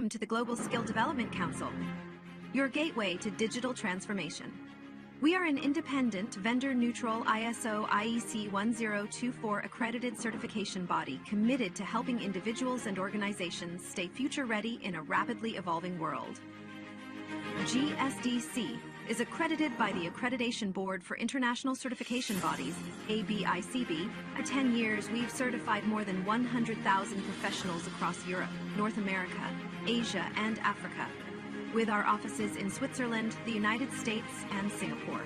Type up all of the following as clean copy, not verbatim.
Welcome to the Global Skill Development Council, your gateway to digital transformation. We are an independent, vendor-neutral ISO IEC 1024 accredited certification body committed to helping individuals and organizations stay future-ready in a rapidly evolving world. GSDC is accredited by the Accreditation Board for International Certification Bodies, ABICB. For 10 years, we've certified more than 100,000 professionals across Europe, North America, Asia, and Africa, with our offices in Switzerland, the United States, and Singapore.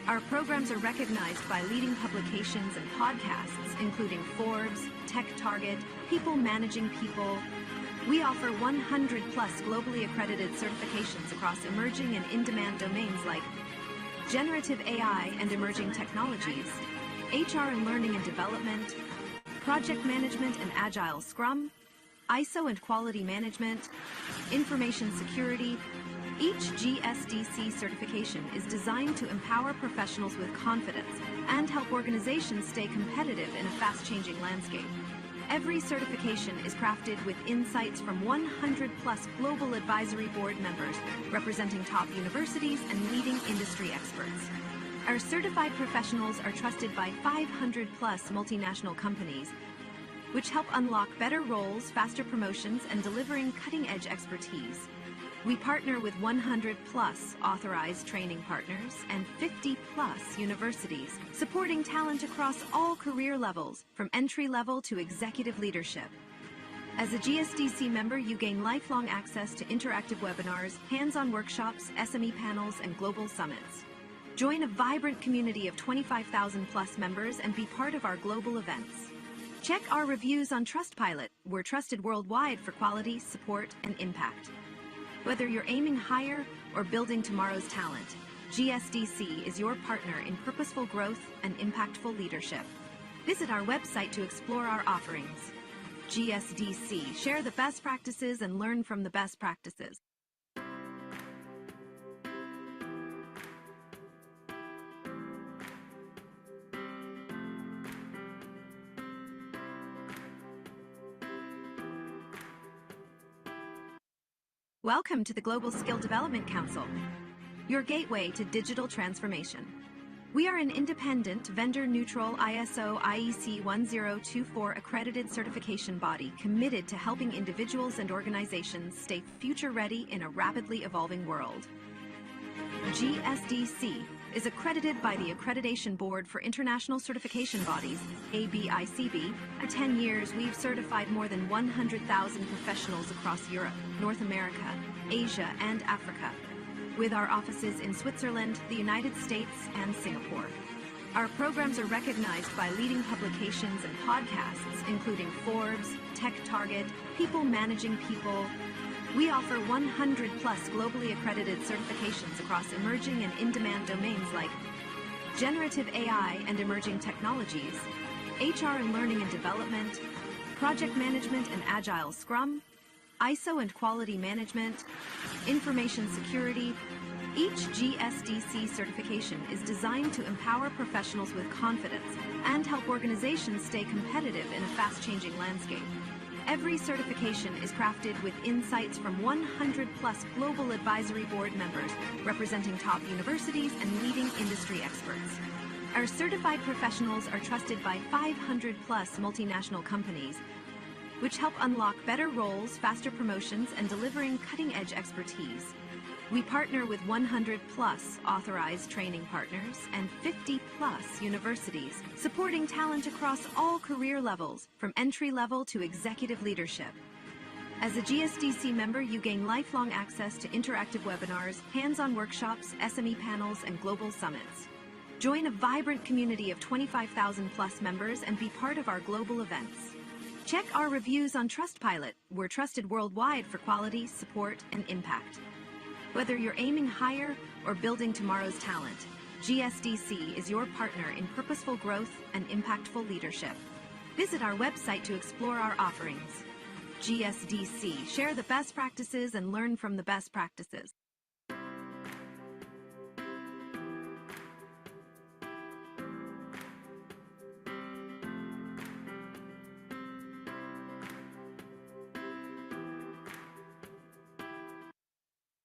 Our programs are recognized by leading publications and podcasts, including Forbes, Tech Target, People Managing People. We offer 100-plus globally accredited certifications across emerging and in-demand domains like generative AI and emerging technologies, HR and learning and development, project management and agile Scrum, ISO and quality management, information security. Each GSDC certification is designed to empower professionals with confidence and help organizations stay competitive in a fast-changing landscape. Every certification is crafted with insights from 100-plus global advisory board members representing top universities and leading industry experts. Our certified professionals are trusted by 500-plus multinational companies, which help unlock better roles, faster promotions, and delivering cutting-edge expertise. We partner with 100-plus authorized training partners and 50-plus universities, supporting talent across all career levels, from entry-level to executive leadership. As a GSDC member, you gain lifelong access to interactive webinars, hands-on workshops, SME panels, and global summits. Join a vibrant community of 25,000-plus members and be part of our global events. Check our reviews on Trustpilot. We're trusted worldwide for quality, support, and impact. Whether you're aiming higher or building tomorrow's talent, GSDC is your partner in purposeful growth and impactful leadership. Visit our website to explore our offerings. GSDC, share the best practices and learn from the best practices. Welcome to the Global Skill Development Council, your gateway to digital transformation. We are an independent, vendor-neutral ISO IEC 1024 accredited certification body committed to helping individuals and organizations stay future-ready in a rapidly evolving world. GSDC is accredited by the Accreditation Board for International Certification Bodies, ABICB. For 10 years, we've certified more than 100,000 professionals across Europe, North America, Asia, and Africa, with our offices in Switzerland, the United States, and Singapore. Our programs are recognized by leading publications and podcasts, including Forbes, Tech Target, People Managing People. We offer 100-plus globally accredited certifications across emerging and in-demand domains like generative AI and emerging technologies, HR and learning and development, project management and agile Scrum, ISO and quality management, information security. Each GSDC certification is designed to empower professionals with confidence and help organizations stay competitive in a fast-changing landscape. Every certification is crafted with insights from 100-plus global advisory board members representing top universities and leading industry experts. Our certified professionals are trusted by 500-plus multinational companies, which help unlock better roles, faster promotions, and delivering cutting-edge expertise. We partner with 100-plus authorized training partners and 50-plus universities, supporting talent across all career levels, from entry-level to executive leadership. As a GSDC member, you gain lifelong access to interactive webinars, hands-on workshops, SME panels, and global summits. Join a vibrant community of 25,000-plus members and be part of our global events. Check our reviews on Trustpilot. We're trusted worldwide for quality, support, and impact. Whether you're aiming higher or building tomorrow's talent, GSDC is your partner in purposeful growth and impactful leadership. Visit our website to explore our offerings. GSDC, share the best practices and learn from the best practices.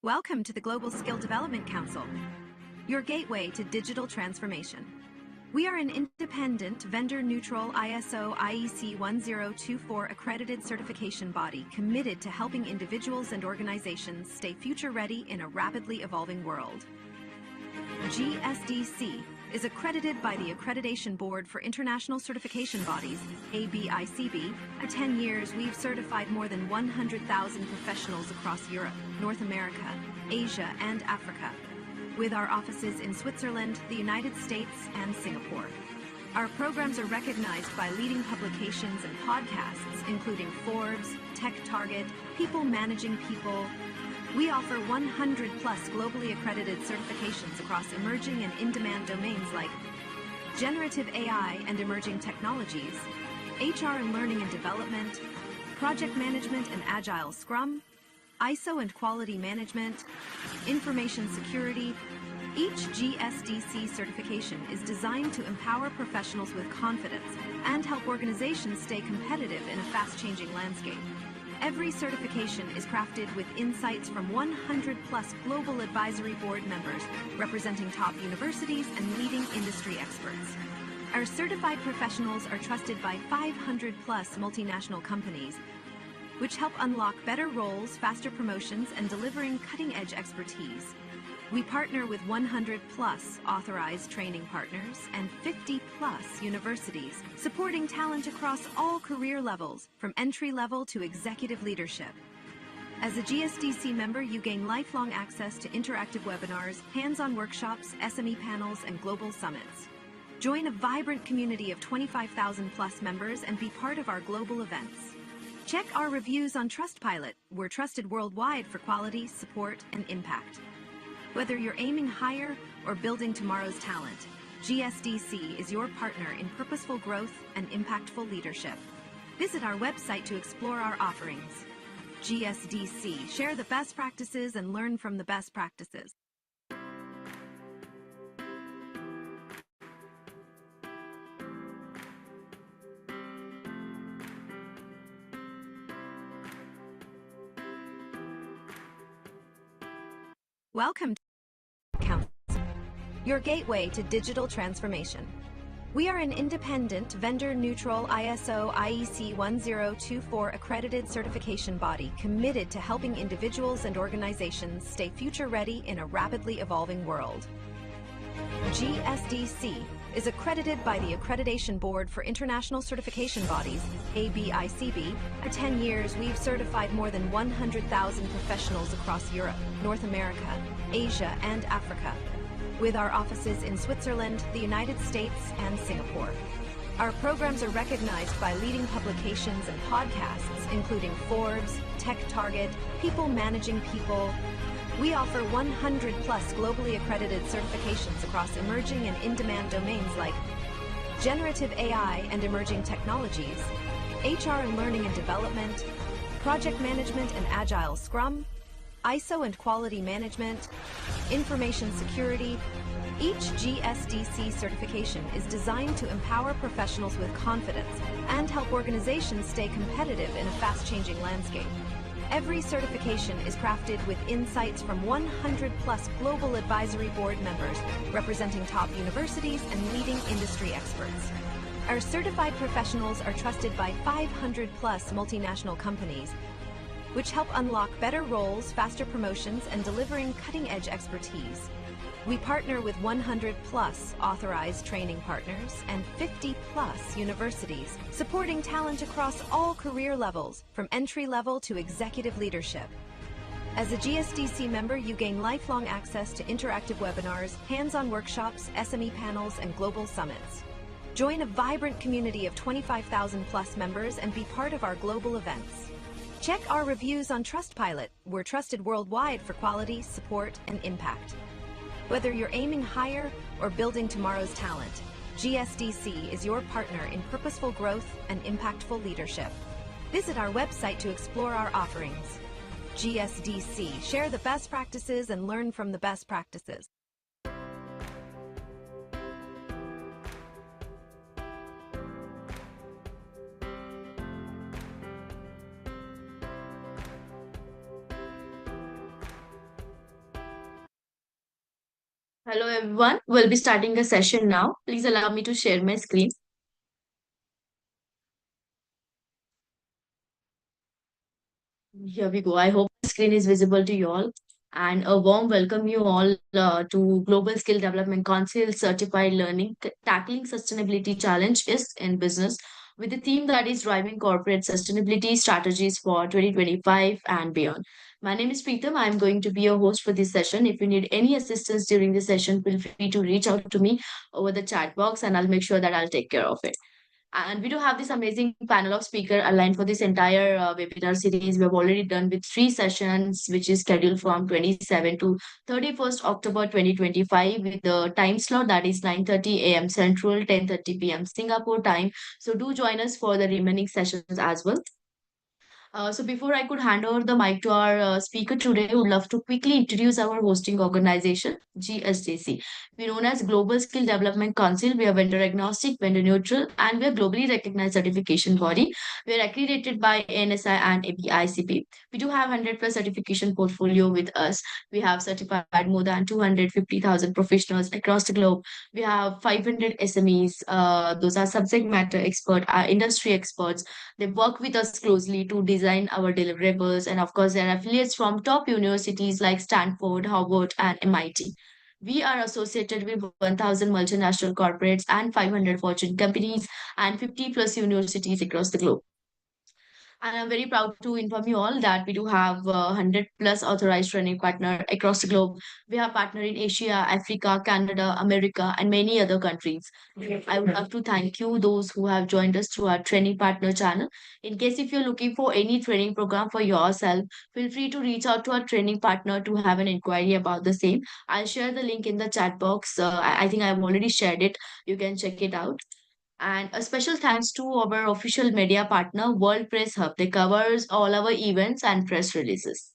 Welcome to the Global Skill Development Council, your gateway to digital transformation. We are an independent, vendor-neutral ISO IEC 1024 accredited certification body committed to helping individuals and organizations stay future-ready in a rapidly evolving world. GSDC is accredited by the Accreditation Board for International Certification Bodies, ABICB. For 10 years, we've certified more than 100,000 professionals across Europe, North America, Asia, and Africa, with our offices in Switzerland, the United States, and Singapore. Our programs are recognized by leading publications and podcasts, including Forbes, Tech Target, People Managing People. We offer 100-plus globally accredited certifications across emerging and in-demand domains like generative AI and emerging technologies, HR and learning and development, project management and agile Scrum, ISO and quality management, information security. Each GSDC certification is designed to empower professionals with confidence and help organizations stay competitive in a fast-changing landscape. Every certification is crafted with insights from 100-plus global advisory board members representing top universities and leading industry experts. Our certified professionals are trusted by 500-plus multinational companies, which help unlock better roles, faster promotions, and delivering cutting-edge expertise. We partner with 100-plus authorized training partners and 50-plus universities, supporting talent across all career levels, from entry-level to executive leadership. As a GSDC member, you gain lifelong access to interactive webinars, hands-on workshops, SME panels, and global summits. Join a vibrant community of 25,000-plus members and be part of our global events. Check our reviews on Trustpilot. We're trusted worldwide for quality, support, and impact. Whether you're aiming higher or building tomorrow's talent, GSDC is your partner in purposeful growth and impactful leadership. Visit our website to explore our offerings. GSDC, share the best practices and learn from the best practices. Welcome to Council, your gateway to digital transformation. We are an independent, vendor-neutral ISO IEC 1024 accredited certification body committed to helping individuals and organizations stay future-ready in a rapidly evolving world. GSDC is accredited by the Accreditation Board for International Certification Bodies, ABICB. For 10 years, we've certified more than 100,000 professionals across Europe, North America, Asia, and Africa, with our offices in Switzerland, the United States, and Singapore. Our programs are recognized by leading publications and podcasts, including Forbes, Tech Target, People Managing People. We offer 100-plus globally accredited certifications across emerging and in-demand domains like generative AI and emerging technologies, HR and learning and development, project management and agile Scrum, ISO and quality management, information security. Each GSDC certification is designed to empower professionals with confidence and help organizations stay competitive in a fast-changing landscape. Every certification is crafted with insights from 100-plus global advisory board members representing top universities and leading industry experts. Our certified professionals are trusted by 500-plus multinational companies, which help unlock better roles, faster promotions, and delivering cutting-edge expertise. We partner with 100-plus authorized training partners and 50-plus universities, supporting talent across all career levels, from entry-level to executive leadership. As a GSDC member, you gain lifelong access to interactive webinars, hands-on workshops, SME panels, and global summits. Join a vibrant community of 25,000-plus members and be part of our global events. Check our reviews on Trustpilot. We're trusted worldwide for quality, support, and impact. Whether you're aiming higher or building tomorrow's talent, GSDC is your partner in purposeful growth and impactful leadership. Visit our website to explore our offerings. GSDC, share the best practices and learn from the best practices. Hello everyone, we'll be starting a session now. Please allow me to share my screen. Here we go. I hope the screen is visible to you all. And a warm welcome you all to Global Skill Development Council Certified Learning, Tackling Sustainability Challenges in Business with the theme that is driving corporate sustainability strategies for 2025 and beyond. My name is Preetham. I'm going to be your host for this session. If you need any assistance during this session, feel free to reach out to me over the chat box and I'll make sure that I'll take care of it. And we do have this amazing panel of speaker aligned for this entire webinar series. We have already done with three sessions, which is scheduled from 27 to 31st October 2025 with the time slot that is 9:30 a.m. Central, 10:30 p.m. Singapore time. So do join us for the remaining sessions as well. So before I could hand over the mic to our speaker today, I would love to quickly introduce our hosting organization, GSDC. We're known as Global Skill Development Council. We are vendor agnostic, vendor neutral, and we are globally recognized certification body. We are accredited by ANSI and ABICP. We do have 100 plus certification portfolio with us. We have certified more than 250,000 professionals across the globe. We have 500 SMEs. Those are subject matter expert, industry experts. They work with us closely to design our deliverables. And of course, there are affiliates from top universities like Stanford, Harvard, and MIT. We are associated with 1,000 multinational corporates and 500 Fortune companies and 50 plus universities across the globe. And I'm very proud to inform you all that we do have 100 plus authorized training partner across the globe. We have partner in Asia, Africa, Canada, America, and many other countries. I would love to thank you, those who have joined us through our training partner channel. In case if you're looking for any training program for yourself, feel free to reach out to our training partner to have an inquiry about the same. I'll share the link in the chat box. I think I've already shared it. You can check it out. And a special thanks to our official media partner, World Press Hub. They covers all our events and press releases.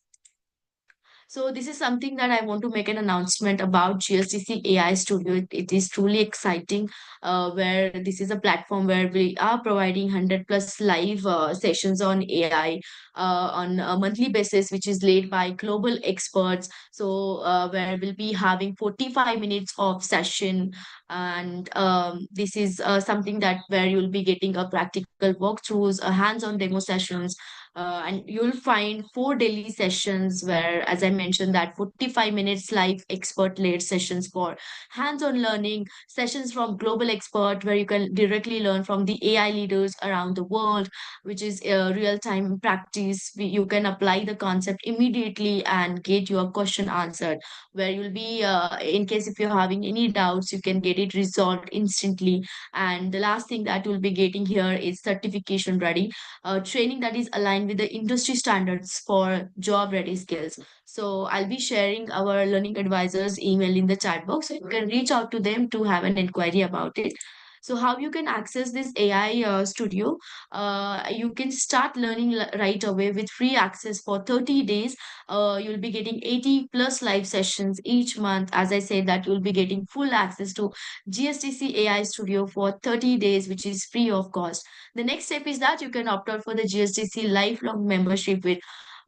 So this is something that I want to make an announcement about GSDC AI Studio. It is truly exciting, where this is a platform where we are providing 100 plus live sessions on AI on a monthly basis, which is led by global experts. So where we'll be having 45 minutes of session, and this is something that where you'll be getting a practical walkthroughs, hands-on demo sessions, and you'll find four daily sessions where, as I mentioned, that 45 minutes live expert-led sessions for hands-on learning, sessions from global expert where you can directly learn from the AI leaders around the world, which is real-time practice. You can apply the concept immediately and get your question answered, where you'll be, in case if you're having any doubts, you can get it resolved instantly. And the last thing that you'll be getting here is certification ready training that is aligned with the industry standards for job ready skills. So I'll be sharing our learning advisors email in the chat box. So you can reach out to them to have an inquiry about it. So how you can access this AI studio? You can start learning right away with free access for 30 days. You'll be getting 80 plus live sessions each month. As I said, that you'll be getting full access to GSTC AI studio for 30 days, which is free of cost. The next step is that you can opt out for the GSDC lifelong membership with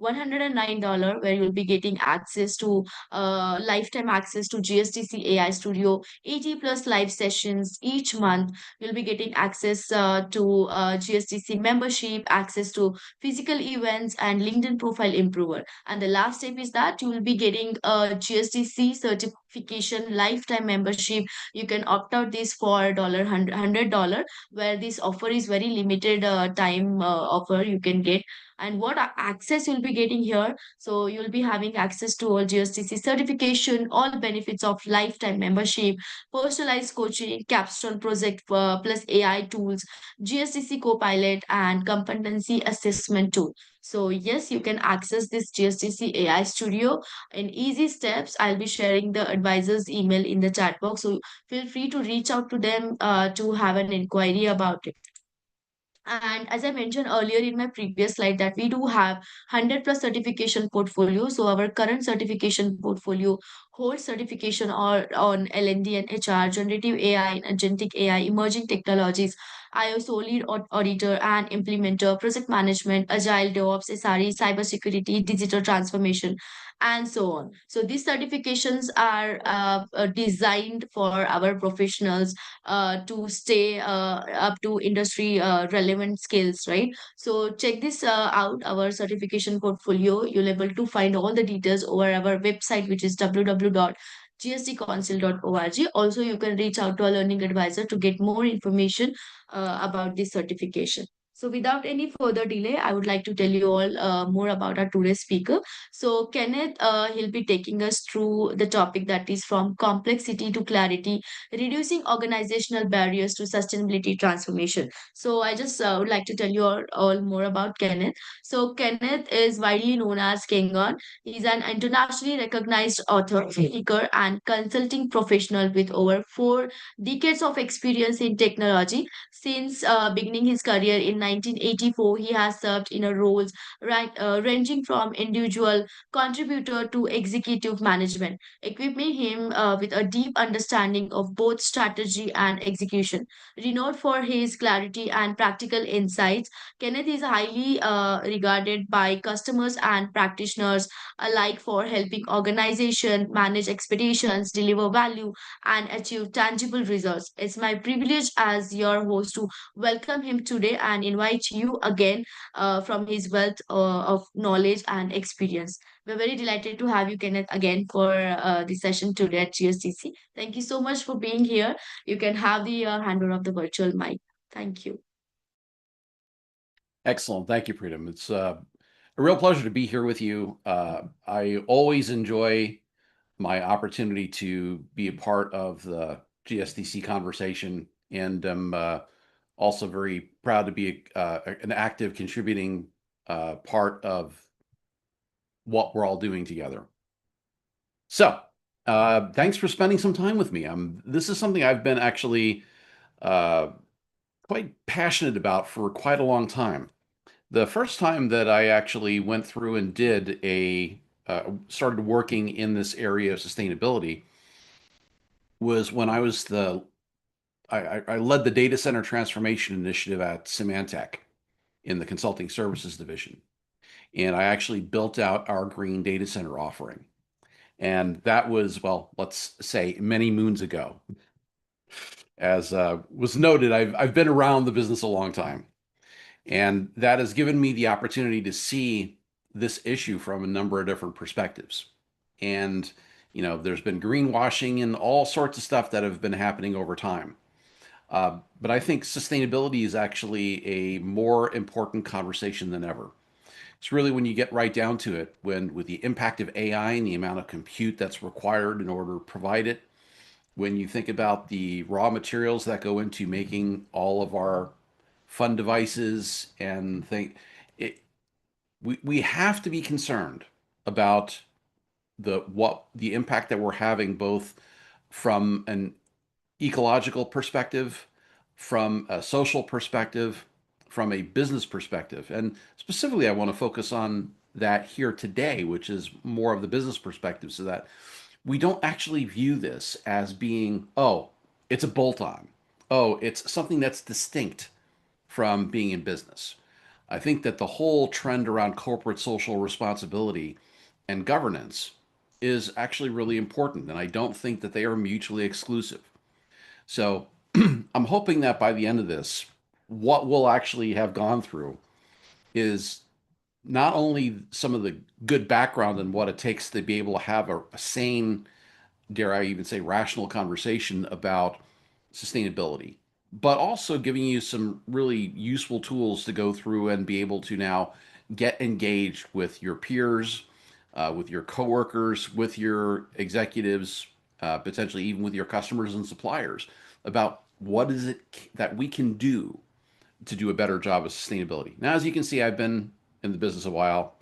$109, where you'll be getting access to lifetime access to GSDC AI Studio, 80 plus live sessions each month. You'll be getting access to GSDC membership, access to physical events, and LinkedIn profile improver. And the last step is that you will be getting a GSDC certification lifetime membership. You can opt out this for $100, where this offer is very limited time offer you can get. And what access you'll be getting here? So you'll be having access to all GSTC certification, all benefits of lifetime membership, personalized coaching, capstone project plus AI tools, GSTC Copilot, and competency assessment tool. So yes, you can access this GSTC AI Studio in easy steps. I'll be sharing the advisor's email in the chat box. So feel free to reach out to them to have an inquiry about it. And as I mentioned earlier in my previous slide, that we do have 100 plus certification portfolio. So our current certification portfolio holds certification or on L&D and HR, generative AI, and agentic AI, emerging technologies, ISO lead auditor and implementer, project management, agile DevOps, SRE, cybersecurity, digital transformation, and so on. So these certifications are designed for our professionals to stay up to industry relevant skills, right? So check this out, our certification portfolio. You'll able to find all the details over our website, which is www.gsdcouncil.org. Also, you can reach out to a learning advisor to get more information about this certification. So without any further delay, I would like to tell you all more about our today's speaker. So Kenneth, he'll be taking us through the topic that is from complexity to clarity, reducing organizational barriers to sustainability transformation. So I just would like to tell you all more about Kenneth. So Kenneth is widely known as Kengon. He's an internationally recognized author, speaker, and consulting professional with over 4 decades of experience in technology. Since beginning his career in 1984, he has served in a roles ranging from individual contributor to executive management, equipping him with a deep understanding of both strategy and execution. Renowned for his clarity and practical insights, Kenneth is highly regarded by customers and practitioners alike for helping organizations manage expectations, deliver value, and achieve tangible results. It's my privilege as your host to welcome him today and invite you again from his wealth of knowledge and experience. We're very delighted to have you, Kenneth, again for the session today at GSDC. Thank you so much for being here. You can have the handover of the virtual mic. Thank you. Excellent. Thank you, Preetam. It's a real pleasure to be here with you. I always enjoy my opportunity to be a part of the GSDC conversation, and I'm also very proud to be an active contributing part of what we're all doing together. So thanks for spending some time with me. This is something I've been actually quite passionate about for quite a long time. The first time that I actually went through and started working in this area of sustainability was when I led the data center transformation initiative at Symantec in the consulting services division. And I actually built out our green data center offering. And that was, well, let's say many moons ago. As was noted, I've been around the business a long time. And that has given me the opportunity to see this issue from a number of different perspectives. And, there's been greenwashing and all sorts of stuff that have been happening over time. But I think sustainability is actually a more important conversation than ever. It's really when you get right down to it, with the impact of AI and the amount of compute that's required in order to provide it, when you think about the raw materials that go into making all of our fun devices and we have to be concerned about the impact that we're having, both from an ecological perspective, from a social perspective, from a business perspective. And specifically, I want to focus on that here today, which is more of the business perspective, so that we don't actually view this as being, oh, it's a bolt-on. Oh, it's something that's distinct from being in business. I think that the whole trend around corporate social responsibility and governance is actually really important, and I don't think that they are mutually exclusive. So I'm hoping that by the end of this, what we'll actually have gone through is not only some of the good background and what it takes to be able to have a sane, dare I even say, rational conversation about sustainability, but also giving you some really useful tools to go through and be able to now get engaged with your peers, with your coworkers, with your executives, potentially even with your customers and suppliers, about what is it that we can do to do a better job of sustainability. Now, as you can see, I've been in the business a while.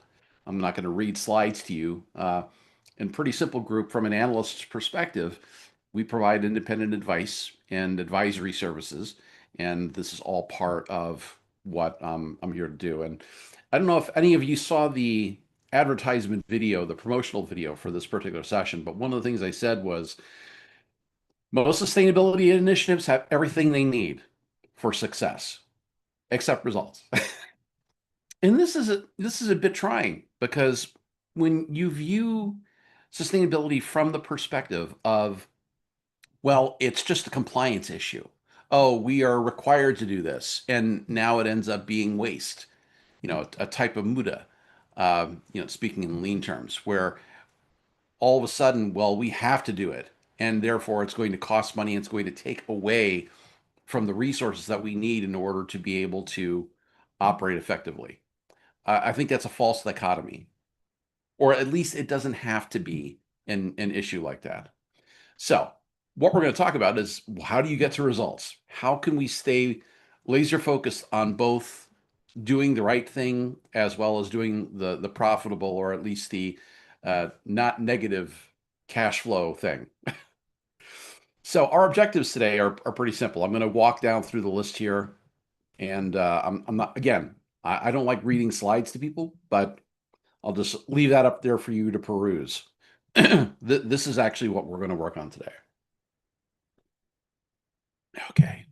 I'm not going to read slides to you. In pretty simple group, from an analyst's perspective, we provide independent advice and advisory services, and this is all part of what I'm here to do. And I don't know if any of you saw the advertisement video, the promotional video for this particular session, but one of the things I said was most sustainability initiatives have everything they need for success, except results. And this is a bit trying because when you view sustainability from the perspective of, well, it's just a compliance issue. Oh, we are required to do this, and now it ends up being waste. A type of muda. Speaking in lean terms, where all of a sudden, well, we have to do it, and therefore it's going to cost money. And it's going to take away from the resources that we need in order to be able to operate effectively. I think that's a false dichotomy, or at least it doesn't have to be an issue like that. So, what we're going to talk about is how do you get to results? How can we stay laser focused on both doing the right thing as well as doing the profitable, or at least the not negative cash flow thing? So, our objectives today are pretty simple. I'm going to walk down through the list here, and I'm not, again, I don't like reading slides to people, but I'll just leave that up there for you to peruse. This is actually what we're going to work on today. Okay.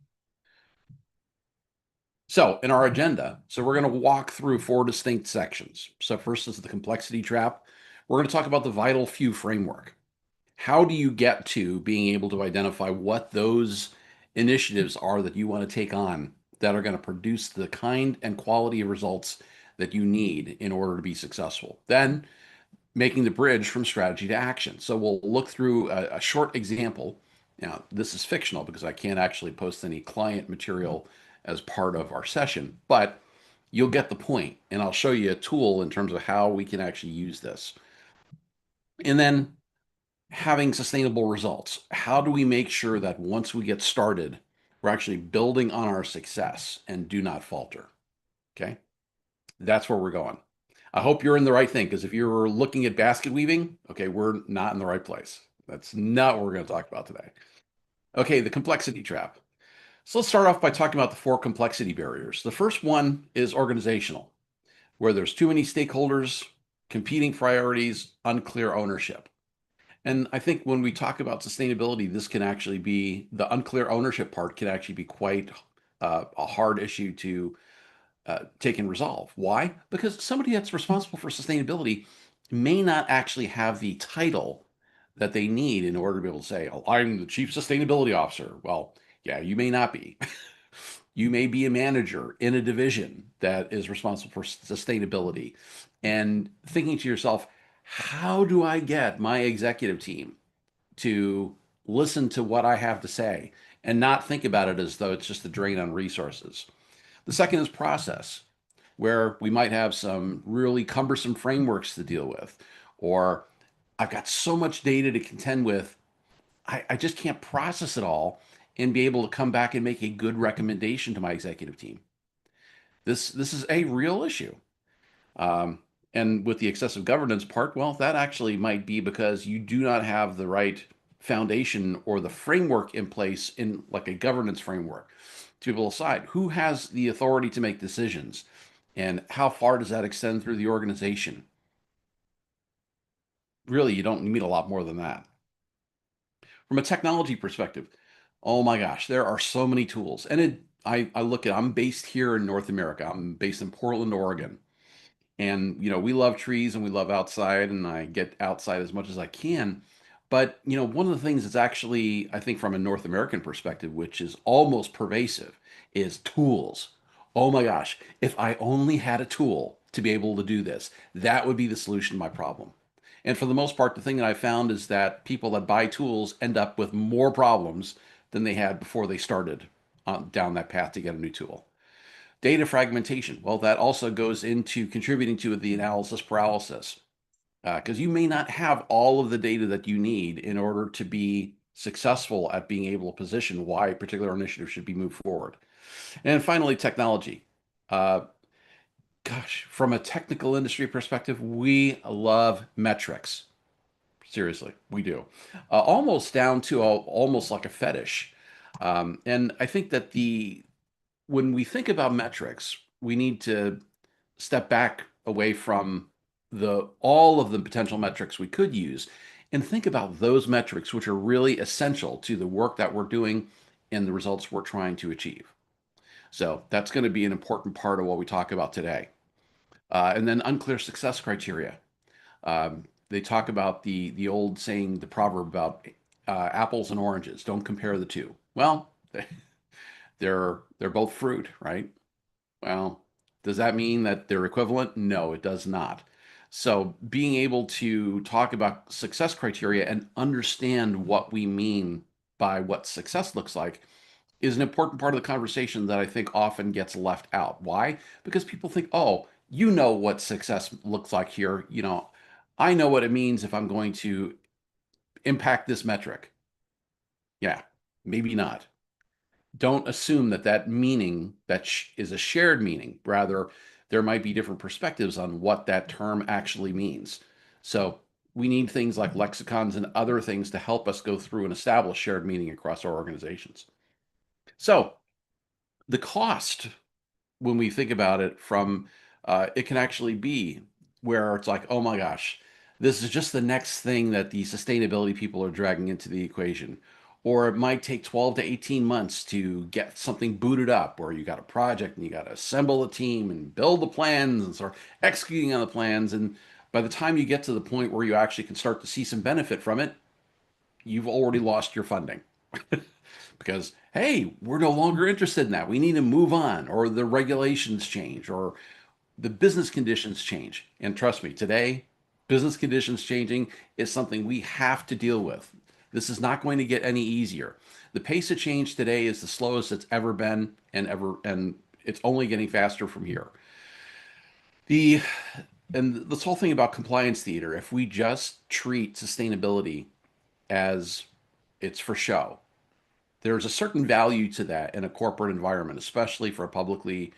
So in our agenda, we're going to walk through 4 distinct sections. So first is the complexity trap. We're going to talk about the vital few framework. How do you get to being able to identify what those initiatives are that you want to take on that are going to produce the kind and quality of results that you need in order to be successful? Then making the bridge from strategy to action. So we'll look through a short example. Now, this is fictional because I can't actually post any client material as part of our session, but you'll get the point, and I'll show you a tool in terms of how we can actually use this. And then having sustainable results. How do we make sure that once we get started, we're actually building on our success and do not falter? Okay, that's where we're going. I hope you're in the right thing, because if you're looking at basket weaving, okay, we're not in the right place. That's not what we're going to talk about today. Okay, the complexity trap. So let's start off by talking about the 4 complexity barriers. The first one is organizational, where there's too many stakeholders, competing priorities, unclear ownership. And I think when we talk about sustainability, this can actually be, the unclear ownership part can actually be quite a hard issue to take and resolve. Why? Because somebody that's responsible for sustainability may not actually have the title that they need in order to be able to say, oh, I'm the chief sustainability officer. Well, yeah, you may not be. You may be a manager in a division that is responsible for sustainability, and thinking to yourself, how do I get my executive team to listen to what I have to say and not think about it as though it's just a drain on resources? The second is process, where we might have some really cumbersome frameworks to deal with, or I've got so much data to contend with, I just can't process it all and be able to come back and make a good recommendation to my executive team. This is a real issue. Um, and with the excessive governance part, well, that actually might be because you do not have the right foundation or the framework in place, in like a governance framework, to be able to decide who has the authority to make decisions and how far does that extend through the organization. Really, you don't need a lot more than that. From a technology perspective, oh my gosh, there are so many tools. And I look at, I'm based here in North America. I'm based in Portland, Oregon. And, we love trees and we love outside, and I get outside as much as I can. But, one of the things that's actually, I think, from a North American perspective, which is almost pervasive, is tools. Oh my gosh, if I only had a tool to be able to do this, that would be the solution to my problem. And for the most part, the thing that I found is that people that buy tools end up with more problems than they had before they started down that path to get a new tool. Data fragmentation. Well, that also goes into contributing to the analysis paralysis, because you may not have all of the data that you need in order to be successful at being able to position why a particular initiative should be moved forward. And finally, technology. Uh, Gosh, from a technical industry perspective, we love metrics. Seriously, we do. Almost down to almost like a fetish. And I think that when we think about metrics, we need to step back away from all of the potential metrics we could use and think about those metrics which are really essential to the work that we're doing and the results we're trying to achieve. So that's going to be an important part of what we talk about today. And then unclear success criteria. They talk about the old saying, the proverb about apples and oranges. Don't compare the two. Well, they're both fruit, right? Well, does that mean that they're equivalent? No, it does not. So being able to talk about success criteria and understand what we mean by what success looks like is an important part of the conversation that I think often gets left out. Why? Because people think, oh, you know what success looks like here. I know what it means if I'm going to impact this metric. Yeah, maybe not. Don't assume that that meaning is a shared meaning. Rather, there might be different perspectives on what that term actually means. So we need things like lexicons and other things to help us go through and establish shared meaning across our organizations. So the cost, when we think about it from, it can actually be where it's like, oh my gosh, this is just the next thing that the sustainability people are dragging into the equation. Or it might take 12 to 18 months to get something booted up, or you got a project and you got to assemble a team and build the plans and start executing on the plans. And by the time you get to the point where you actually can start to see some benefit from it, you've already lost your funding. Because, hey, we're no longer interested in that. We need to move on, or the regulations change, or the business conditions change. And trust me, today, business conditions changing is something we have to deal with. This is not going to get any easier. The pace of change today is the slowest it's ever been, and it's only getting faster from here. The and this whole thing about compliance theater, if we just treat sustainability as it's for show, there's a certain value to that in a corporate environment, especially for publicly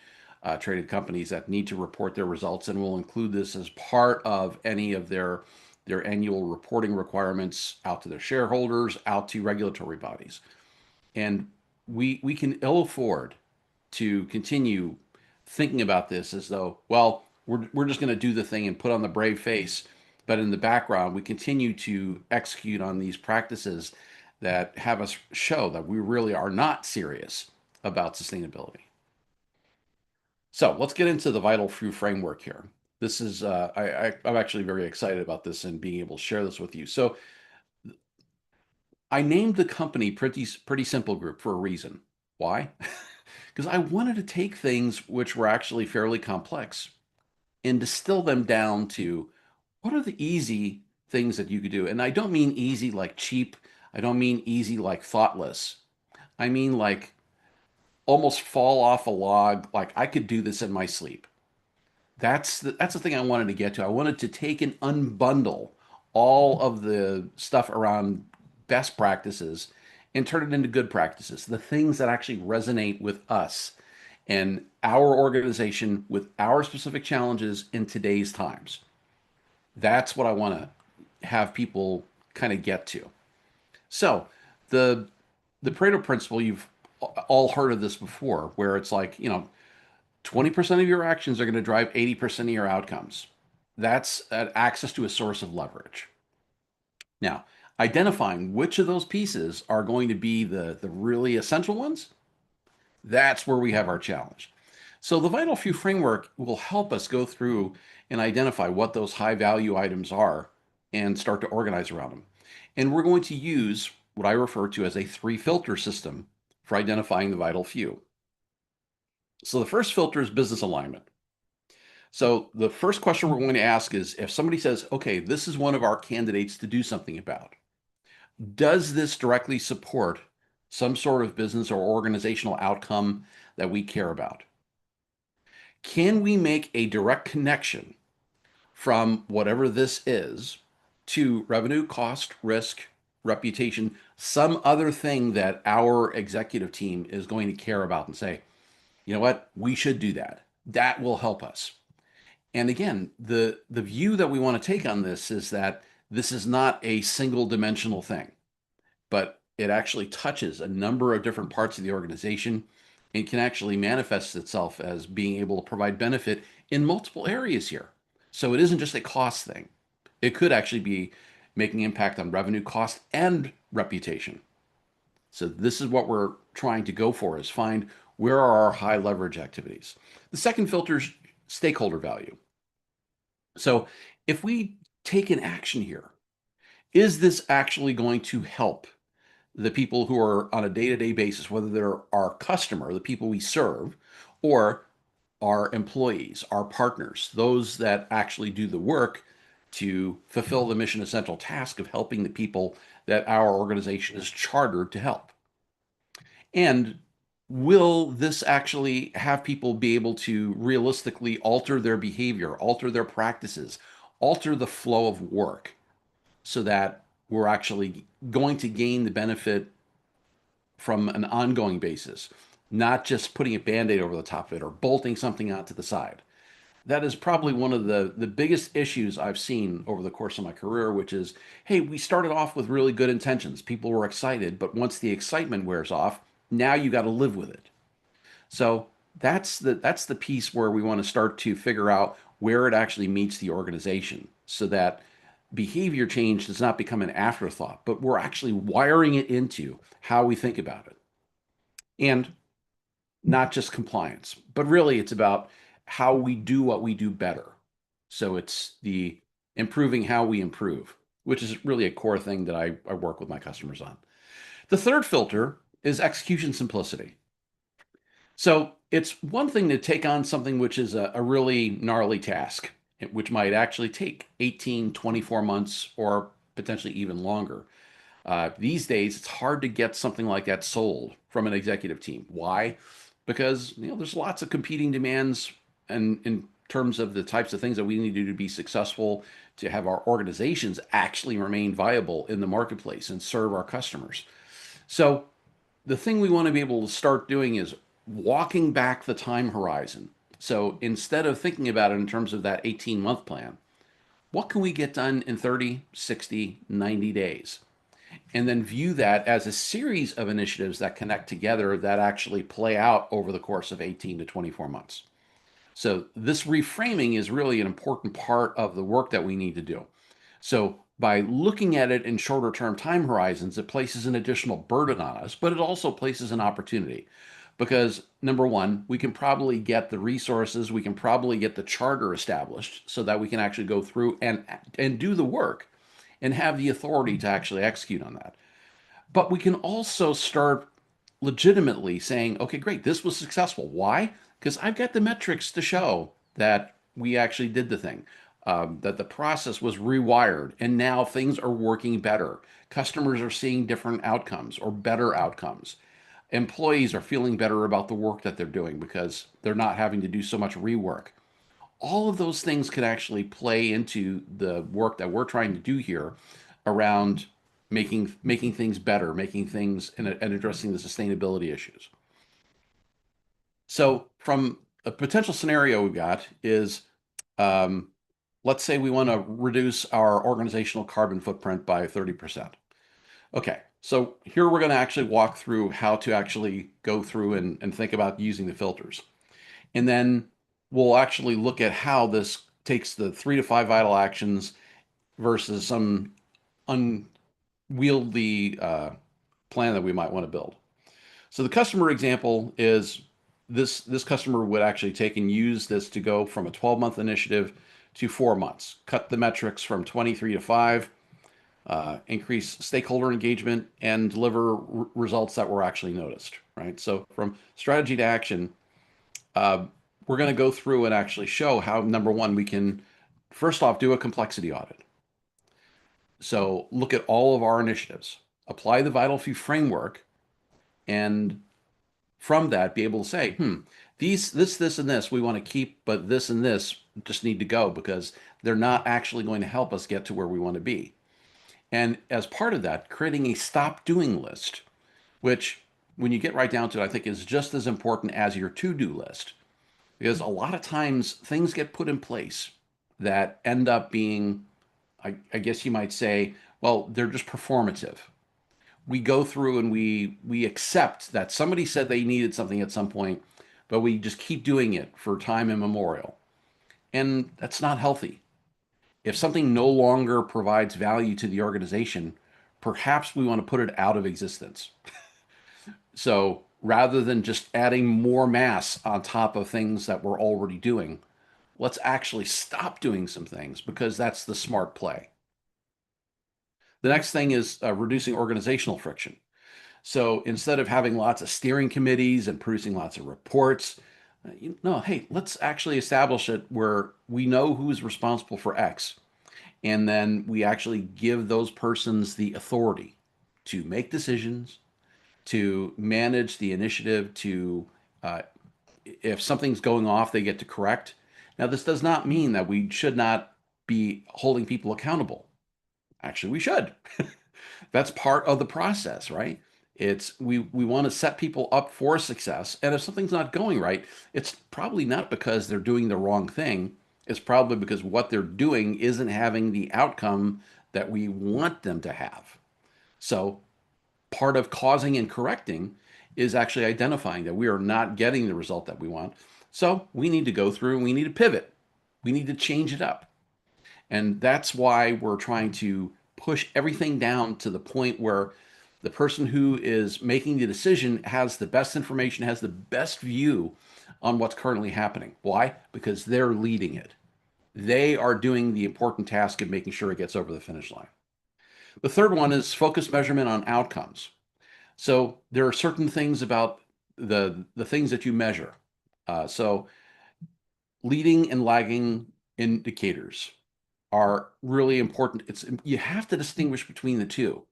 traded companies that need to report their results and will include this as part of any of their annual reporting requirements out to their shareholders, out to regulatory bodies. And we can ill afford to continue thinking about this as though, well, we're just going to do the thing and put on the brave face. But in the background, we continue to execute on these practices that have us show that we really are not serious about sustainability. So let's get into the vital few framework here. This is, I'm actually very excited about this and being able to share this with you. So I named the company Pretty Simple Group for a reason. Why? Because I wanted to take things which were actually fairly complex and distill them down to what are the easy things that you could do. And I don't mean easy like cheap. I don't mean easy like thoughtless. I mean like almost fall off a log, like I could do this in my sleep. That's the thing I wanted to get to. I wanted to take and unbundle all of the stuff around best practices and turn it into good practices, the things that actually resonate with us and our organization with our specific challenges in today's times. That's what I want to have people kind of get to. So the the Pareto principle, you've all heard of this before, where it's like, 20% of your actions are going to drive 80% of your outcomes. That's access to a source of leverage. Now, identifying which of those pieces are going to be the really essential ones, that's where we have our challenge. So the Vital Few framework will help us go through and identify what those high value items are and start to organize around them. And we're going to use what I refer to as a 3-filter system for identifying the vital few. So the first filter is business alignment. So the first question we're going to ask is, if somebody says, okay, this is one of our candidates to do something about, does this directly support some sort of business or organizational outcome that we care about? Can we make a direct connection from whatever this is to revenue, cost, risk, reputation, some other thing that our executive team is going to care about and say, you know what, we should do that. That will help us. And again, the view that we want to take on this is that this is not a single dimensional thing, but it actually touches a number of different parts of the organization and can actually manifest itself as being able to provide benefit in multiple areas here. So it isn't just a cost thing. It could actually be making impact on revenue, cost, and reputation. So this is what we're trying to go for, is find Where are our high leverage activities? The second filter is stakeholder value. So if we take an action here, is this actually going to help the people who are on a day-to-day basis, whether they're our customer, the people we serve, or our employees, our partners, those that actually do the work to fulfill the mission essential task of helping the people that our organization is chartered to help? And will this actually have people be able to realistically alter their behavior, alter their practices, alter the flow of work so that we're actually going to gain the benefit from an ongoing basis, not just putting a band-aid over the top of it or bolting something onto the side? That is probably one of the biggest issues I've seen over the course of my career, which is, hey, we started off with really good intentions. People were excited, but once the excitement wears off, now you got to live with it. So that's the piece where we want to start to figure out where it actually meets the organization so that behavior change does not become an afterthought, but we're actually wiring it into how we think about it. And not just compliance, but really it's about how we do what we do better. So it's the improving how we improve, which is really a core thing that I work with my customers on. The third filter is execution simplicity. So it's one thing to take on something which is a really gnarly task, which might actually take 18, 24 months, or potentially even longer. These days, it's hard to get something like that sold from an executive team. Why? Because there's lots of competing demands, and in terms of the types of things that we need to do to be successful, to have our organizations actually remain viable in the marketplace and serve our customers. So the thing we want to be able to start doing is walking back the time horizon. So instead of thinking about it in terms of that 18-month plan, what can we get done in 30, 60, 90 days? And then view that as a series of initiatives that connect together that actually play out over the course of 18 to 24 months. So this reframing is really an important part of the work that we need to do. So by looking at it in shorter term time horizons, it places an additional burden on us, but it also places an opportunity. Because number one, we can probably get the resources, we can probably get the charter established so that we can actually go through and do the work and have the authority to actually execute on that. But we can also start legitimately saying, okay, great, this was successful. Why? Because I've got the metrics to show that we actually did the thing, that the process was rewired, and now things are working better. Customers are seeing different outcomes or better outcomes. Employees are feeling better about the work that they're doing because they're not having to do so much rework. All of those things could actually play into the work that we're trying to do here around making things better, making things and addressing the sustainability issues. So from a potential scenario we've got is, let's say we want to reduce our organizational carbon footprint by 30%. Okay, so here we're going to actually walk through how to actually go through and think about using the filters. And then we'll actually look at how this takes the 3 to 5 vital actions versus some unwieldy plan that we might want to build. So the customer example is this customer would actually take and use this to go from a 12-month initiative to 4 months, cut the metrics from 23 to 5, increase stakeholder engagement, and deliver results that were actually noticed, right? So from strategy to action, we're going to go through and actually show how, number one, we can first off do a complexity audit. So look at all of our initiatives, apply the vital few framework, and from that be able to say, this and this we want to keep, but this and this just need to go because they're not actually going to help us get to where we want to be. And as part of that, creating a stop doing list, which when you get right down to it, I think is just as important as your to-do list. Because a lot of times things get put in place that end up being, I guess you might say, well, they're just performative. We go through and we accept that somebody said they needed something at some point, but we just keep doing it for time immemorial. And that's not healthy. If something no longer provides value to the organization, perhaps we want to put it out of existence. So rather than just adding more mass on top of things that we're already doing. Let's actually stop doing some things because that's the smart play. The next thing is reducing organizational friction. So instead of having lots of steering committees and producing lots of reports, hey, let's actually establish it where we know who's responsible for X. And then we actually give those persons the authority to make decisions, to manage the initiative, to, if something's going off, they get to correct. Now, this does not mean that we should not be holding people accountable. Actually, we should. That's part of the process, right? It's we want to set people up for success. And if something's not going right, it's probably not because they're doing the wrong thing. It's probably because what they're doing isn't having the outcome that we want them to have. So part of causing and correcting is actually identifying that we are not getting the result that we want. So we need to go through and we need to pivot. We need to change it up. And that's why we're trying to push everything down to the point where the person who is making the decision has the best information, has the best view on what's currently happening. Why? Because they're leading it. They are doing the important task of making sure it gets over the finish line. The third one is focused measurement on outcomes. So there are certain things about the things that you measure. So leading and lagging indicators are really important. You have to distinguish between the two.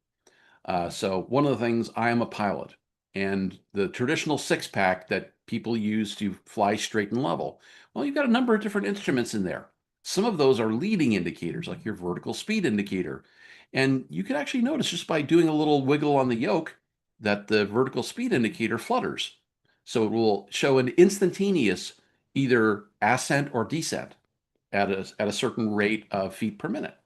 So one of the things, I am a pilot, and the traditional six pack that people use to fly straight and level. Well, you've got a number of different instruments in there. Some of those are leading indicators, like your vertical speed indicator. And you can actually notice just by doing a little wiggle on the yoke that the vertical speed indicator flutters. So it will show an instantaneous either ascent or descent at a certain rate of feet per minute.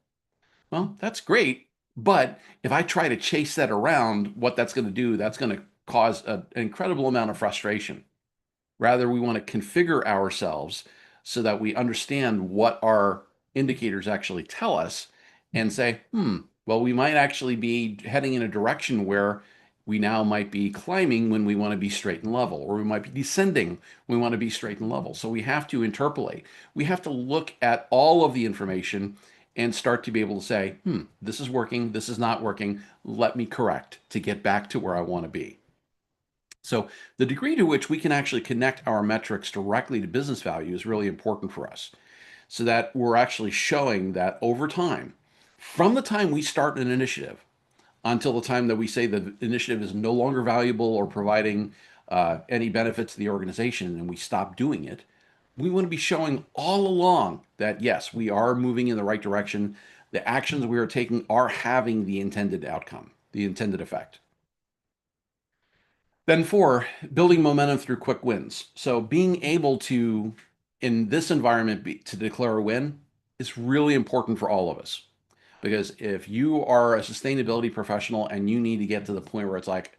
Well, that's great. But if I try to chase that around, what that's going to do, that's going to cause an incredible amount of frustration. Rather, we want to configure ourselves so that we understand what our indicators actually tell us and say, well, we might actually be heading in a direction where we now might be climbing when we want to be straight and level, or we might be descending when we want to be straight and level. So we have to interpolate. We have to look at all of the information and start to be able to say, this is working, this is not working, let me correct to get back to where I want to be. So the degree to which we can actually connect our metrics directly to business value is really important for us, so that we're actually showing that over time, from the time we start an initiative until the time that we say the initiative is no longer valuable or providing any benefit to the organization and we stop doing it, we want to be showing all along that, yes, we are moving in the right direction. The actions we are taking are having the intended outcome, the intended effect. Then 4, building momentum through quick wins. So being able to, in this environment, to declare a win is really important for all of us. Because if you are a sustainability professional and you need to get to the point where it's like,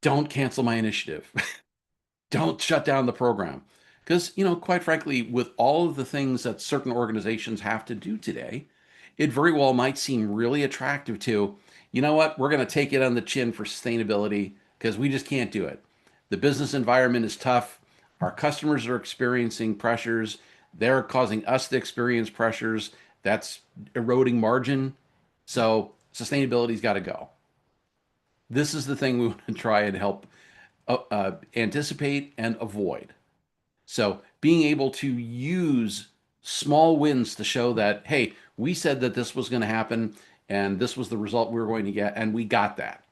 don't cancel my initiative, don't shut down the program. Because, quite frankly, with all of the things that certain organizations have to do today, it very well might seem really attractive to, you know what, we're going to take it on the chin for sustainability because we just can't do it. The business environment is tough. Our customers are experiencing pressures. They're causing us to experience pressures. That's eroding margin. So sustainability's got to go. This is the thing we want to try and help anticipate and avoid. So being able to use small wins to show that, hey, we said that this was going to happen and this was the result we were going to get, and we got that.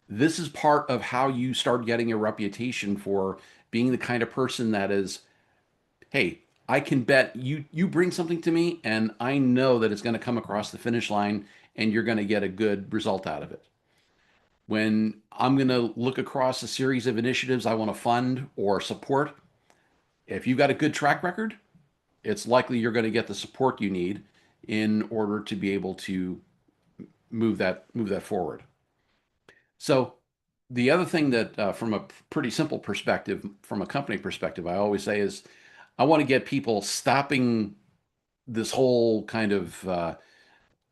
This is part of how you start getting a reputation for being the kind of person that is, hey, I can bet you bring something to me and I know that it's going to come across the finish line and you're going to get a good result out of it. When I'm going to look across a series of initiatives I want to fund or support, if you've got a good track record, it's likely you're going to get the support you need in order to be able to move that forward. So the other thing that from a pretty simple perspective, from a company perspective, I always say is I want to get people stopping this whole kind of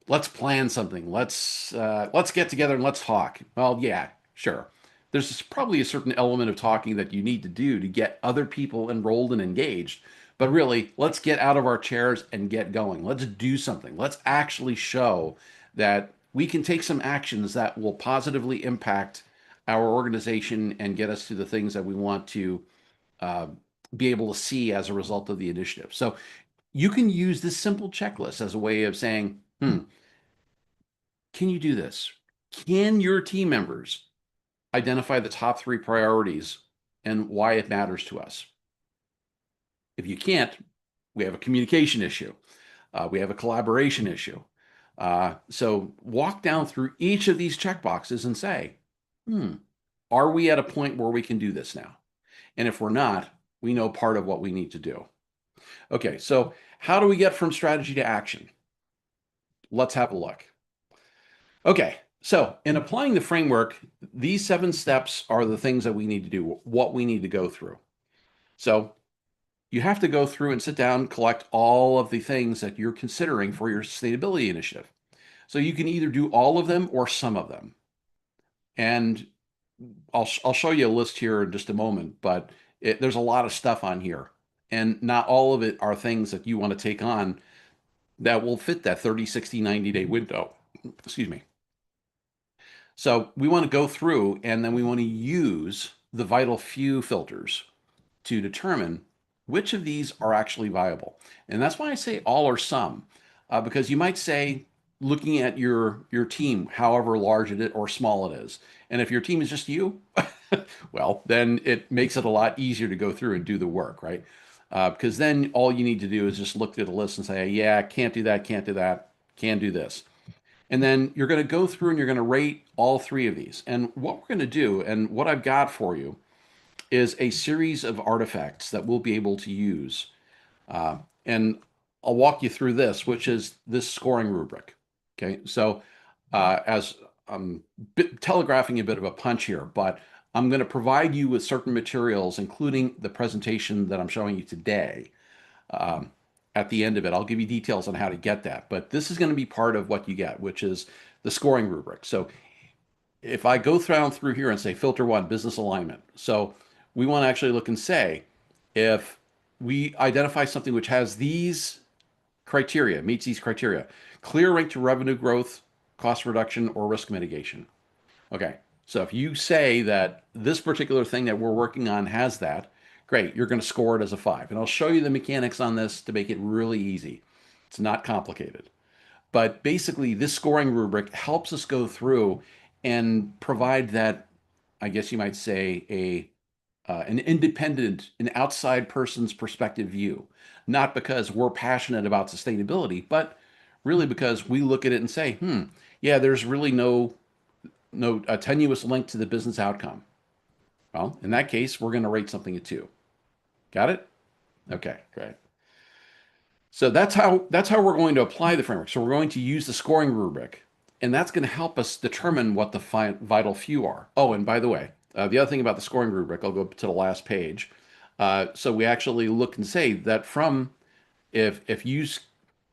let's plan something, let's get together and let's talk. Well, yeah, sure. there's probably a certain element of talking that you need to do to get other people enrolled and engaged. But really, let's get out of our chairs and get going. Let's do something. Let's actually show that we can take some actions that will positively impact our organization and get us to the things that we want to uh, be able to see as a result of the initiative. So you can use this simple checklist as a way of saying, can you do this? Can your team members identify the top 3 priorities and why it matters to us? If you can't, we have a communication issue. We have a collaboration issue. So walk down through each of these checkboxes and say, are we at a point where we can do this now? And if we're not, we know part of what we need to do. Okay, so how do we get from strategy to action? Let's have a look. Okay, so in applying the framework, these 7 steps are the things that we need to do, what we need to go through. So you have to go through and sit down, collect all of the things that you're considering for your sustainability initiative. So you can either do all of them or some of them. And I'll show you a list here in just a moment, but there's a lot of stuff on here. And not all of it are things that you want to take on that will fit that 30, 60, 90-day window. Excuse me. So we want to go through and then we want to use the vital few filters to determine which of these are actually viable. And that's why I say all or some, because you might say, looking at your team, however large it is or small it is, and if your team is just you, well, then it makes it a lot easier to go through and do the work, right? Because then all you need to do is just look at the list and say, yeah, can't do that, can't do that, can do this. And then you're going to go through and you're going to rate all 3 of these. And what we're going to do, and what I've got for you, is a series of artifacts that we'll be able to use. And I'll walk you through this, which is this scoring rubric. Okay, so as I'm telegraphing a bit of a punch here, but I'm going to provide you with certain materials, including the presentation that I'm showing you today. At the end of it, I'll give you details on how to get that. But this is going to be part of what you get, which is the scoring rubric. So if I go through here and say filter 1, business alignment. So we want to actually look and say, if we identify something which has these criteria, meets these criteria, clear link to revenue growth, cost reduction, or risk mitigation. Okay, so if you say that this particular thing that we're working on has that, great, you're going to score it as a 5. And I'll show you the mechanics on this to make it really easy. It's not complicated. But basically, this scoring rubric helps us go through and provide that, I guess you might say, an independent, an outside person's perspective view. Not because we're passionate about sustainability, but really because we look at it and say, yeah, there's really no tenuous link to the business outcome. Well, in that case, we're going to rate something a 2. Got it? Okay, great. So that's how we're going to apply the framework. So we're going to use the scoring rubric, and that's going to help us determine what the vital few are. Oh, and by the way, the other thing about the scoring rubric, I'll go to the last page. So we actually look and say that from if you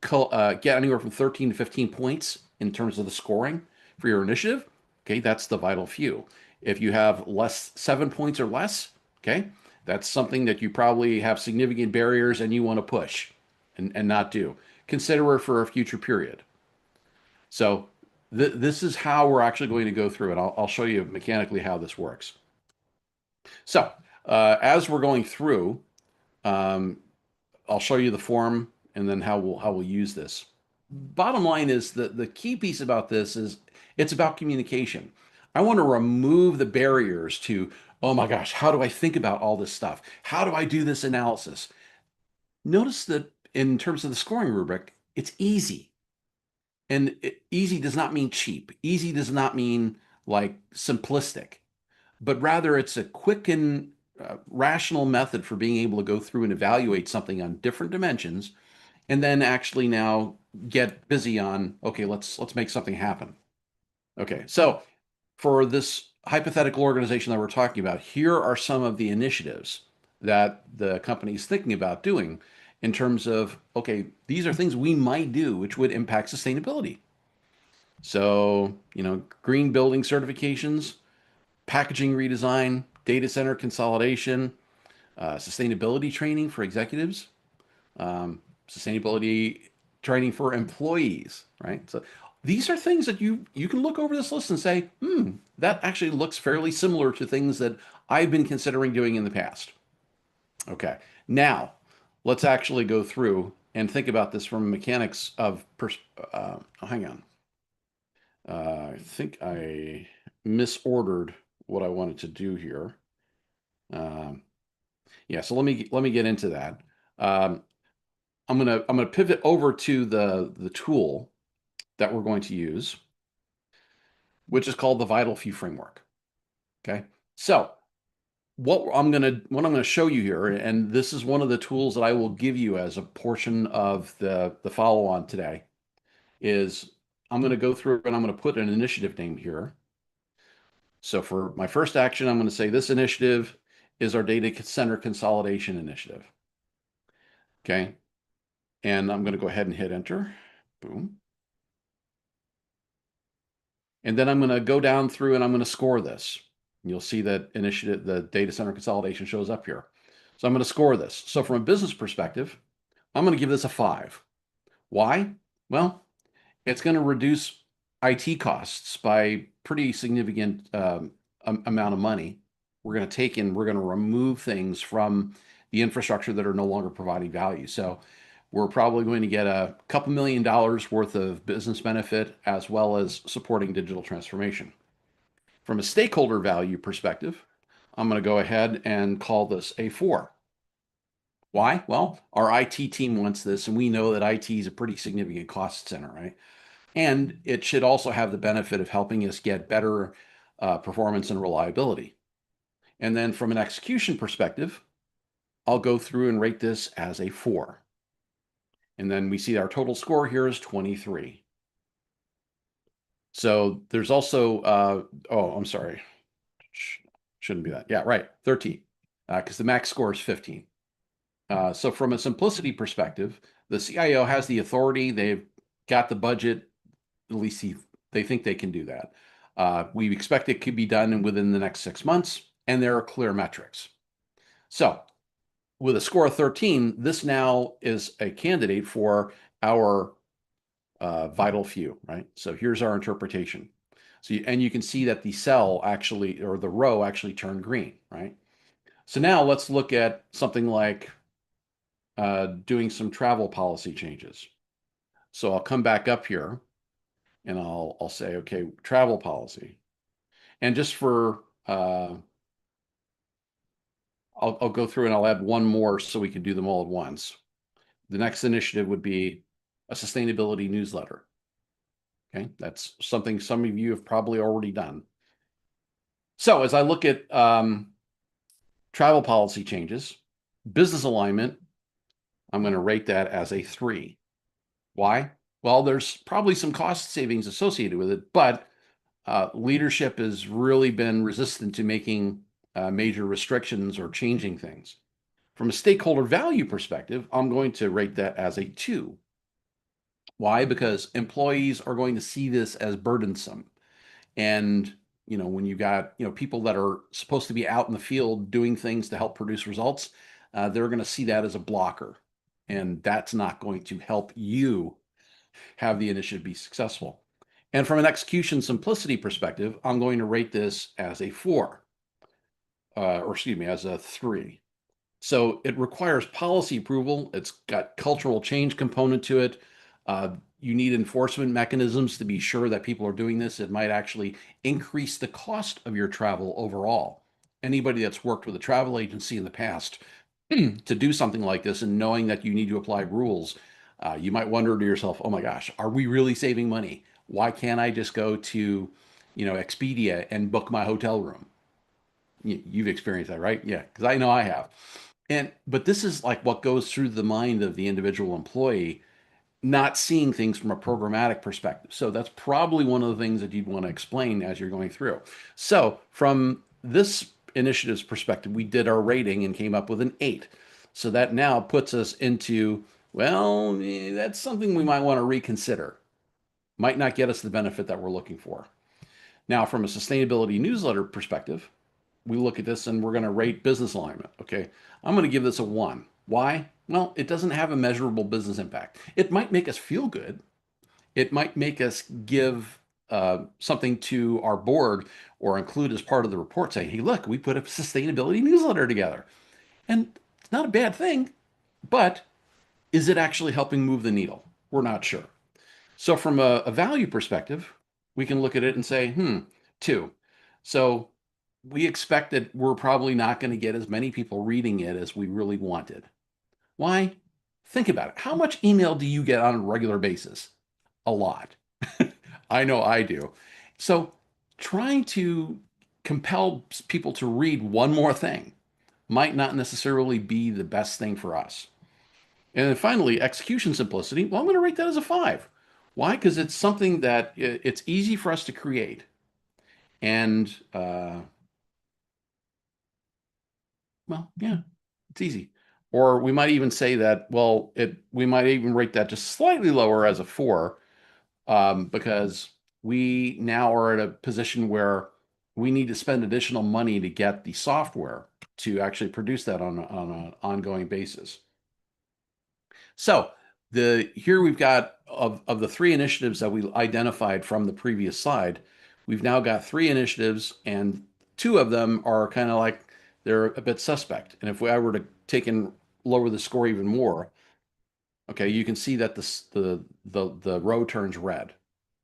get anywhere from 13 to 15 points in terms of the scoring for your initiative, okay, that's the vital few. If you have 7 points or less, okay, that's something that you probably have significant barriers and you want to push and not do. Consider it for a future period. So this is how we're actually going to go through it. I'll show you mechanically how this works. So as we're going through, I'll show you the form and then how we'll use this. Bottom line is the key piece about this is it's about communication. I want to remove the barriers to, oh my gosh, how do I think about all this stuff? How do I do this analysis? Notice that in terms of the scoring rubric, it's easy. And easy does not mean cheap. Easy does not mean like simplistic, but rather it's a quick and rational method for being able to go through and evaluate something on different dimensions, and then actually now get busy on, okay, let's make something happen. Okay, so for this hypothetical organization that we're talking about, here are some of the initiatives that the company is thinking about doing in terms of, okay, these are things we might do which would impact sustainability. So, green building certifications, packaging redesign, data center consolidation, sustainability training for executives, sustainability training for employees, right? So these are things that you can look over this list and say, that actually looks fairly similar to things that I've been considering doing in the past. Okay, now let's actually go through and think about this from mechanics of hang on. I think I misordered what I wanted to do here. Um, yeah, so let me get into that. Um, I'm gonna pivot over to the tool that we're going to use, which is called the Vital Few Framework. Okay, so what I'm gonna show you here, and this is one of the tools that I will give you as a portion of the follow on today, is I'm gonna go through and I'm gonna put an initiative name here. So for my first action, I'm going to say this initiative is our data center consolidation initiative. Okay. And I'm going to go ahead and hit enter. Boom. And then I'm going to go down through and I'm going to score this. You'll see that initiative, the data center consolidation shows up here. So I'm going to score this. So from a business perspective, I'm going to give this a 5. Why? Well, it's going to reduce IT costs by pretty significant amount of money. We're going to remove things from the infrastructure that are no longer providing value. So we're probably going to get a couple $1 million worth of business benefit as well as supporting digital transformation. From a stakeholder value perspective, I'm going to go ahead and call this a 4. Why? Well, our IT team wants this, and we know that IT is a pretty significant cost center, right? And it should also have the benefit of helping us get better performance and reliability. And then from an execution perspective, I'll go through and rate this as a 4. And then we see our total score here is 23. So there's also, oh, I'm sorry. Shouldn't be that. Yeah, right, 13, because the max score is 15. So from a simplicity perspective, the CIO has the authority. They've got the budget. At least they think they can do that. We expect it could be done within the next 6 months, and there are clear metrics. So with a score of 13, this now is a candidate for our vital few, right? So here's our interpretation. So and you can see that the cell actually, or the row actually turned green, right? So now let's look at something like doing some travel policy changes. So I'll come back up here and I'll say, okay, travel policy. And just for, I'll go through and I'll add one more so we can do them all at once. The next initiative would be a sustainability newsletter. Okay, that's something some of you have probably already done. So as I look at travel policy changes, business alignment, I'm going to rate that as a 3. Why? Well, there's probably some cost savings associated with it, but leadership has really been resistant to making major restrictions or changing things. From a stakeholder value perspective, I'm going to rate that as a 2. Why? Because employees are going to see this as burdensome. And, when you got, people that are supposed to be out in the field doing things to help produce results, they're going to see that as a blocker. And that's not going to help you have the initiative be successful. And from an execution simplicity perspective, I'm going to rate this as a 4, or excuse me, as a 3. So it requires policy approval. It's got cultural change component to it. You need enforcement mechanisms to be sure that people are doing this. It might actually increase the cost of your travel overall. Anybody that's worked with a travel agency in the past to do something like this and knowing that you need to apply rules, you might wonder to yourself, oh my gosh, are we really saving money? Why can't I just go to, Expedia and book my hotel room? You've experienced that, right? Yeah, because I know I have. But this is like what goes through the mind of the individual employee, not seeing things from a programmatic perspective. So that's probably one of the things that you'd want to explain as you're going through. So from this initiative's perspective, we did our rating and came up with an 8. So that now puts us into, well, that's something we might want to reconsider. Might not get us the benefit that we're looking for. Now, from a sustainability newsletter perspective, we look at this and we're going to rate business alignment. Okay. I'm going to give this a 1. Why? Well, it doesn't have a measurable business impact. It might make us feel good. It might make us give something to our board or include as part of the report saying, hey, look, we put a sustainability newsletter together. And it's not a bad thing, but is it actually helping move the needle? We're not sure. So from a value perspective, we can look at it and say, 2. So we expect that we're probably not going to get as many people reading it as we really wanted. Why? Think about it. How much email do you get on a regular basis? A lot. I know I do. So trying to compel people to read one more thing might not necessarily be the best thing for us. And then finally, execution simplicity. Well, I'm going to rate that as a 5. Why? Because it's something that it's easy for us to create. And, well, yeah, it's easy. Or we might even say that, well, we might even rate that just slightly lower as a 4, because we now are at a position where we need to spend additional money to get the software to actually produce that on an ongoing basis. So here we've got of the 3 initiatives that we identified from the previous slide, we've now got 3 initiatives, and 2 of them are kind of like they're a bit suspect. And if I were to take and lower the score even more, okay, you can see that the row turns red.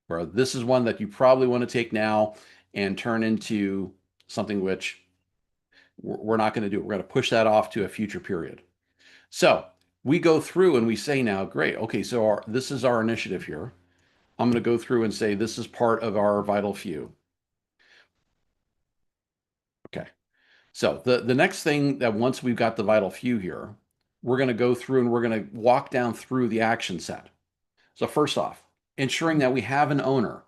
Where this is one that you probably want to take now and turn into something which we're not going to do. We're going to push that off to a future period. So we go through and we say now, great, okay, so this is our initiative here. I'm going to go through and say this is part of our vital few. Okay, so the next thing that once we've got the vital few here, we're going to go through and we're going to walk down through the action set. So first off, ensuring that we have an owner.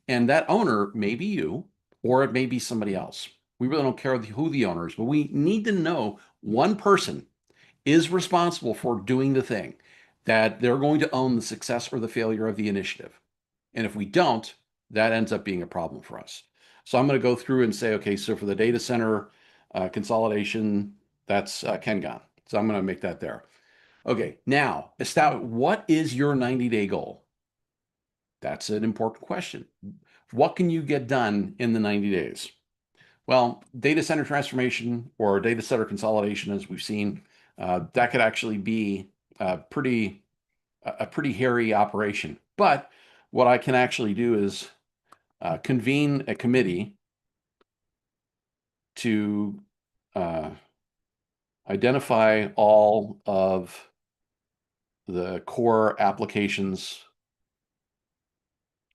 And that owner may be you, or it may be somebody else. We really don't care who the owner is, but we need to know one person is responsible for doing the thing, that they're going to own the success or the failure of the initiative. And if we don't, that ends up being a problem for us. So I'm going to go through and say, okay, so for the data center consolidation, that's Kengon. So I'm going to make that there. Okay, now, what is your 90-day goal? That's an important question. What can you get done in the 90 days? Well, data center transformation or data center consolidation, as we've seen, that could actually be a pretty hairy operation. But what I can actually do is convene a committee to identify all of the core applications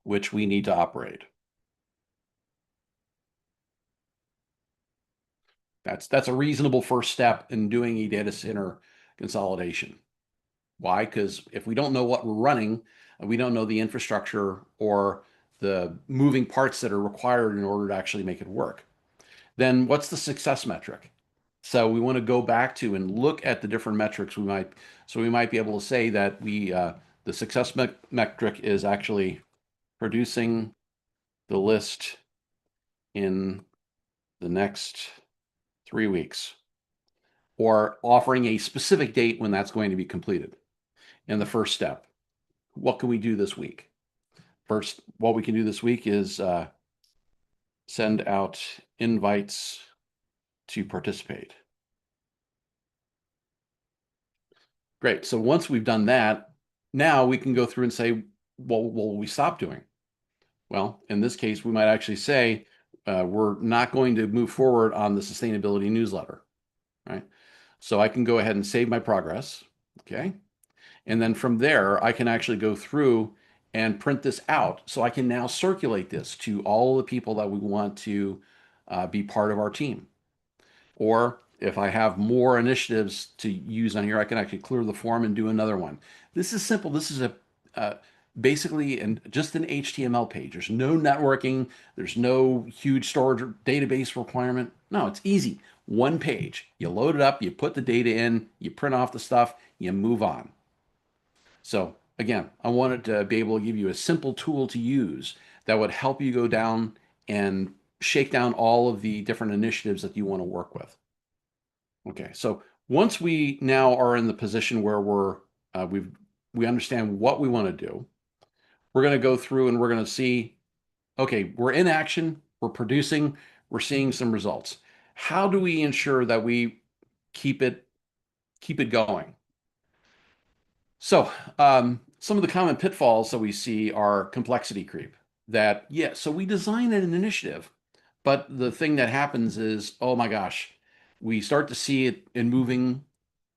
which we need to operate. That's a reasonable first step in doing a data center consolidation. Why? Because if we don't know what we're running, we don't know the infrastructure or the moving parts that are required in order to actually make it work. Then what's the success metric? So we want to go back to and look at the different metrics we might be able to say that the success metric is actually producing the list in the next 3 weeks, or offering a specific date when that's going to be completed. And the first step, what can we do this week? First, what we can do this week is send out invites to participate. Great. So once we've done that, now we can go through and say, well, what will we stop doing? Well, in this case, we might actually say, we're not going to move forward on the sustainability newsletter, right? So I can go ahead and save my progress, okay? And then from there, I can actually go through and print this out. So I can now circulate this to all the people that we want to be part of our team. Or if I have more initiatives to use on here, I can actually clear the form and do another one. This is simple. This is basically just an HTML page. There's no networking. There's no huge storage database requirement. No, it's easy. One page. You load it up, you put the data in, you print off the stuff, you move on. So again, I wanted to be able to give you a simple tool to use that would help you go down and shake down all of the different initiatives that you want to work with. Okay, so once we now are in the position where we understand what we want to do, we're going to go through and we're going to see, okay, we're in action, we're producing, we're seeing some results. How do we ensure that we keep it going? So some of the common pitfalls that we see are complexity creep. That, yeah, so we design an initiative, but the thing that happens is, oh my gosh, we start to see it in moving,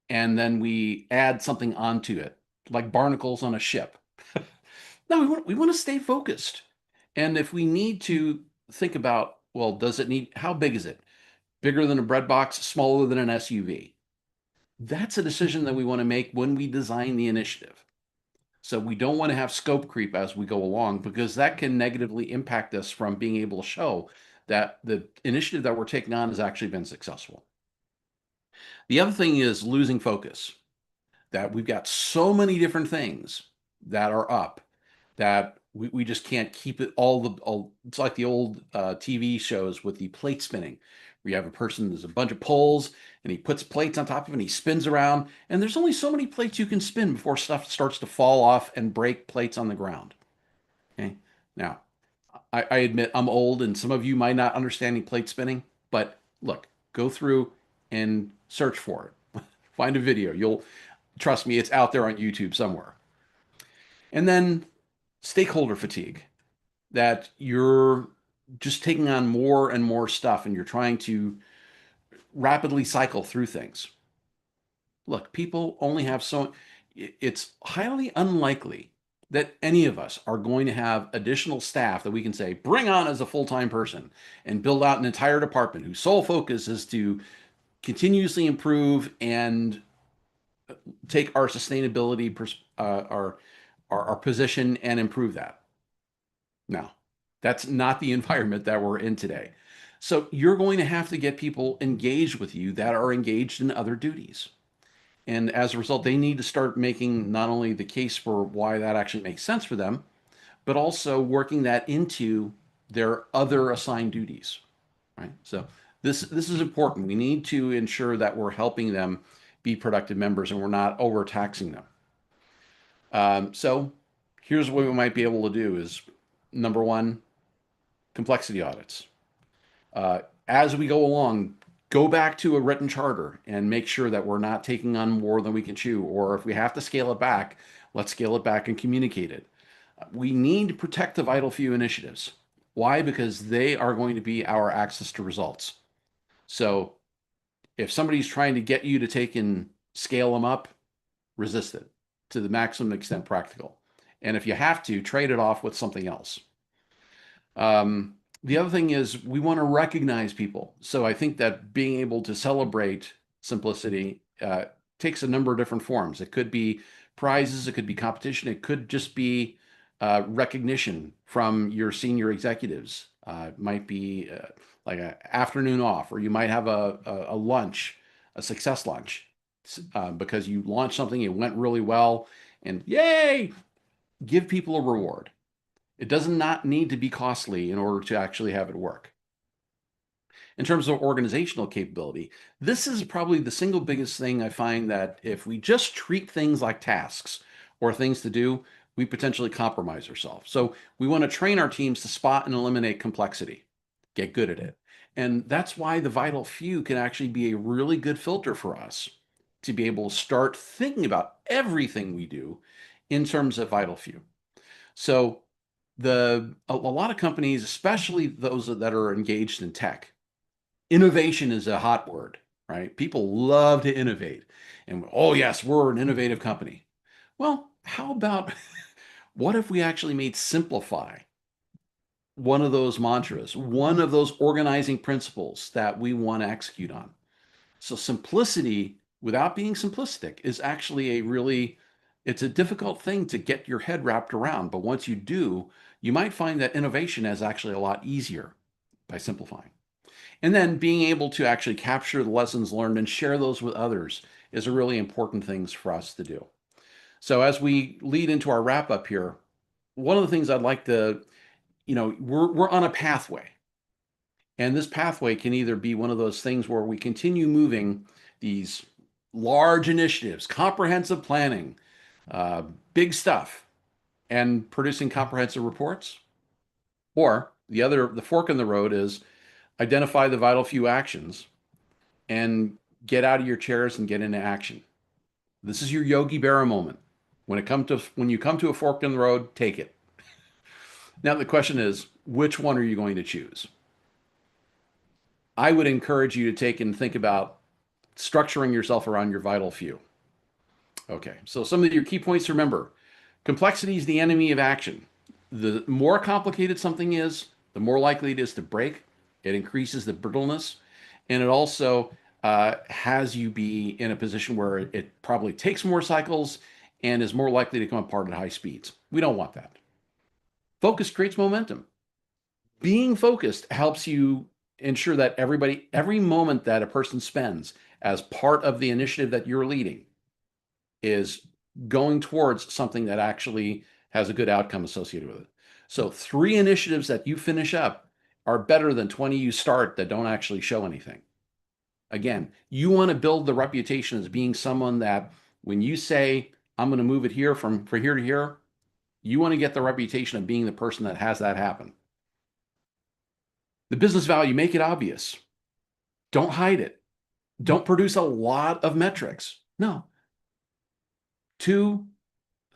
and then we add something onto it, like barnacles on a ship. No, we want to stay focused. And if we need to think about, well, does it need, how big is it? Bigger than a bread box, smaller than an SUV? That's a decision that we want to make when we design the initiative. So we don't want to have scope creep as we go along, because that can negatively impact us from being able to show that the initiative that we're taking on has actually been successful. The other thing is losing focus, that we've got so many different things that are up that we just can't keep it all. It's like the old TV shows with the plate spinning, where you have a person, there's a bunch of poles, and he puts plates on top of it and he spins around, and there's only so many plates you can spin before stuff starts to fall off and break plates on the ground. Okay, now I admit I'm old, and some of you might not understand plate spinning, but look, go through and search for it. Find a video. You'll trust me, it's out there on YouTube somewhere. And then stakeholder fatigue, that you're just taking on more and more stuff and you're trying to rapidly cycle through things. Look, people only have so, it's highly unlikely that any of us are going to have additional staff that we can say, bring on as a full-time person and build out an entire department whose sole focus is to continuously improve and take our sustainability, our position and improve that. No, that's not the environment that we're in today. So you're going to have to get people engaged with you that are engaged in other duties. And as a result, they need to start making not only the case for why that actually makes sense for them, but also working that into their other assigned duties, right? So this is important. We need to ensure that we're helping them be productive members and we're not overtaxing them. So here's what we might be able to do is, number one, complexity audits. As we go along, go back to a written charter and make sure that we're not taking on more than we can chew, or if we have to scale it back, let's scale it back and communicate it. We need to protect the vital few initiatives. Why? Because they are going to be our access to results. So if somebody's trying to get you to take and scale them up, resist it to the maximum extent practical. And if you have to, trade it off with something else. The other thing is we want to recognize people. So I think that being able to celebrate simplicity takes a number of different forms. It could be prizes, it could be competition, it could just be recognition from your senior executives. It might be like an afternoon off, or you might have a lunch, a success lunch, because you launched something, it went really well, and yay, give people a reward. It does not need to be costly in order to actually have it work. In terms of organizational capability, this is probably the single biggest thing I find, that if we just treat things like tasks or things to do, we potentially compromise ourselves. So we want to train our teams to spot and eliminate complexity, get good at it. And that's why the vital few can actually be a really good filter for us to be able to start thinking about everything we do in terms of vital few. So a lot of companies, especially those that are engaged in tech, innovation is a hot word, right? People love to innovate. And oh yes, we're an innovative company. Well, how about what if we actually made simplify one of those mantras, one of those organizing principles that we want to execute on? So simplicity, without being simplistic, is actually it's a difficult thing to get your head wrapped around. But once you do, you might find that innovation is actually a lot easier by simplifying. And then being able to actually capture the lessons learned and share those with others is a really important thing for us to do. So as we lead into our wrap up here, one of the things I'd like to, we're on a pathway. And this pathway can either be one of those things where we continue moving these large initiatives, comprehensive planning, uh, big stuff, and producing comprehensive reports. Or the fork in the road is identify the vital few actions and get out of your chairs and get into action. This is your Yogi Berra moment. When you come to a fork in the road, take it. Now the question is, which one are you going to choose? I would encourage you to take and think about structuring yourself around your vital few. Okay, so some of your key points to remember. Complexity is the enemy of action. The more complicated something is, the more likely it is to break. It increases the brittleness, and it also has you be in a position where it probably takes more cycles and is more likely to come apart at high speeds. We don't want that. Focus creates momentum. Being focused helps you ensure that every moment that a person spends as part of the initiative that you're leading is going towards something that actually has a good outcome associated with it. So 3 initiatives that you finish up are better than 20 you start that don't actually show anything. Again, you want to build the reputation as being someone that when you say, I'm going to move it here from here to here, you want to get the reputation of being the person that has that happen. The business value, make it obvious. Don't hide it. Don't produce a lot of metrics. No. 2,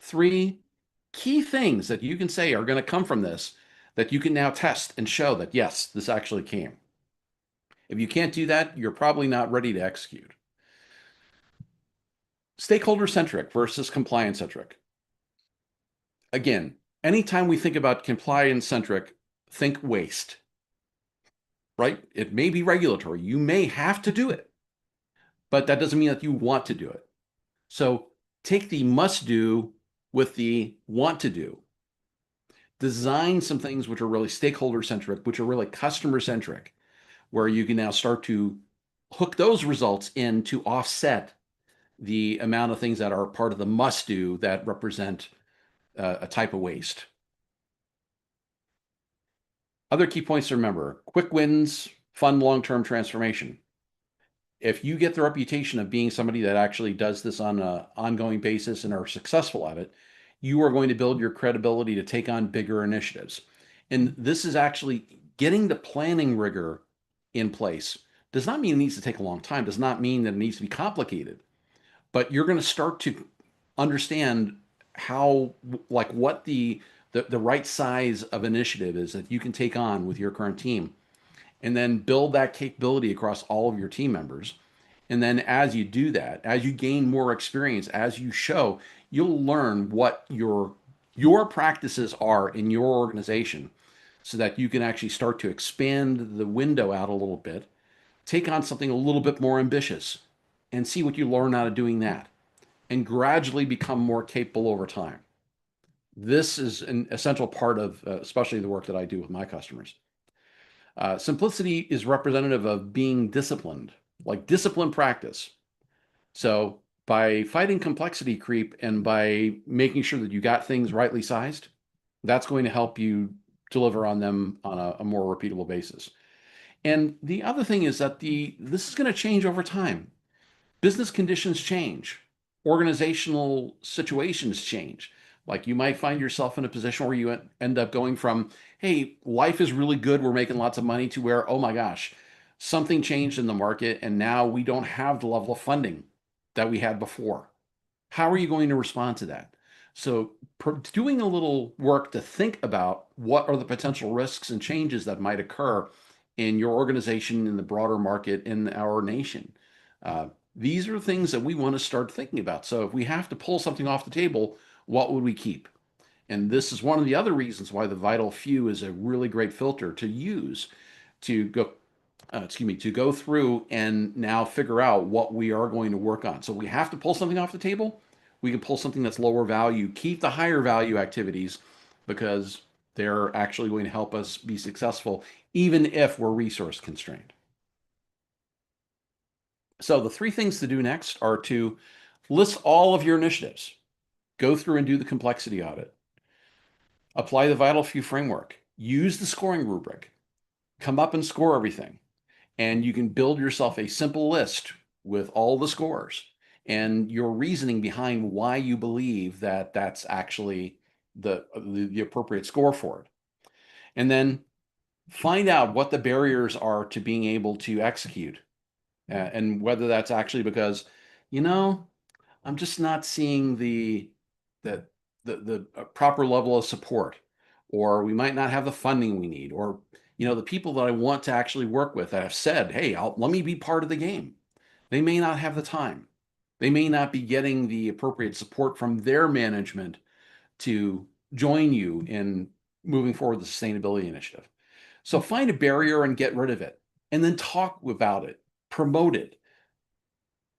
3 key things that you can say are going to come from this that you can now test and show that, yes, this actually came. If you can't do that, you're probably not ready to execute. Stakeholder-centric versus compliance-centric. Again, anytime we think about compliance-centric, think waste, right? It may be regulatory. You may have to do it, but that doesn't mean that you want to do it. So take the must do with the want to do. Design some things which are really stakeholder centric, which are really customer centric, where you can now start to hook those results in to offset the amount of things that are part of the must do that represent a type of waste. Other key points to remember: quick wins, fun long-term transformation. If you get the reputation of being somebody that actually does this on an ongoing basis and are successful at it, you are going to build your credibility to take on bigger initiatives. And this is actually getting the planning rigor in place. Does not mean it needs to take a long time, does not mean that it needs to be complicated, but you're going to start to understand how, like, what the right size of initiative is that you can take on with your current team, and then build that capability across all of your team members. And then as you do that, as you gain more experience, as you show, you'll learn what your practices are in your organization so that you can actually start to expand the window out a little bit, take on something a little bit more ambitious, and see what you learn out of doing that, and gradually become more capable over time. This is an essential part of especially the work that I do with my customers. Simplicity is representative of being disciplined, like disciplined practice. So by fighting complexity creep and by making sure that you got things rightly sized, that's going to help you deliver on them on a more repeatable basis. And the other thing is that this is going to change over time. Business conditions change, organizational situations change. Like you might find yourself in a position where you end up going from, hey, life is really good, we're making lots of money, to where, oh my gosh, something changed in the market and now we don't have the level of funding that we had before. How are you going to respond to that? So doing a little work to think about what are the potential risks and changes that might occur in your organization, in the broader market, in our nation. These are things that we want to start thinking about. So if we have to pull something off the table, what would we keep? And this is one of the other reasons why the vital few is a really great filter to use to go through and now figure out what we are going to work on. So we have to pull something off the table. We can pull something that's lower value, keep the higher value activities because they're actually going to help us be successful, even if we're resource constrained. So the 3 things to do next are to list all of your initiatives, go through and do the complexity audit, apply the vital few framework, use the scoring rubric, come up and score everything. And you can build yourself a simple list with all the scores and your reasoning behind why you believe that that's actually the appropriate score for it. And then find out what the barriers are to being able to execute, and whether that's actually because, you know, I'm just not seeing the the proper level of support, or we might not have the funding we need, or the people that I want to actually work with that have said, "Hey, let me be part of the game." They may not have the time. They may not be getting the appropriate support from their management to join you in moving forward the sustainability initiative. So find a barrier and get rid of it, and then talk about it, promote it,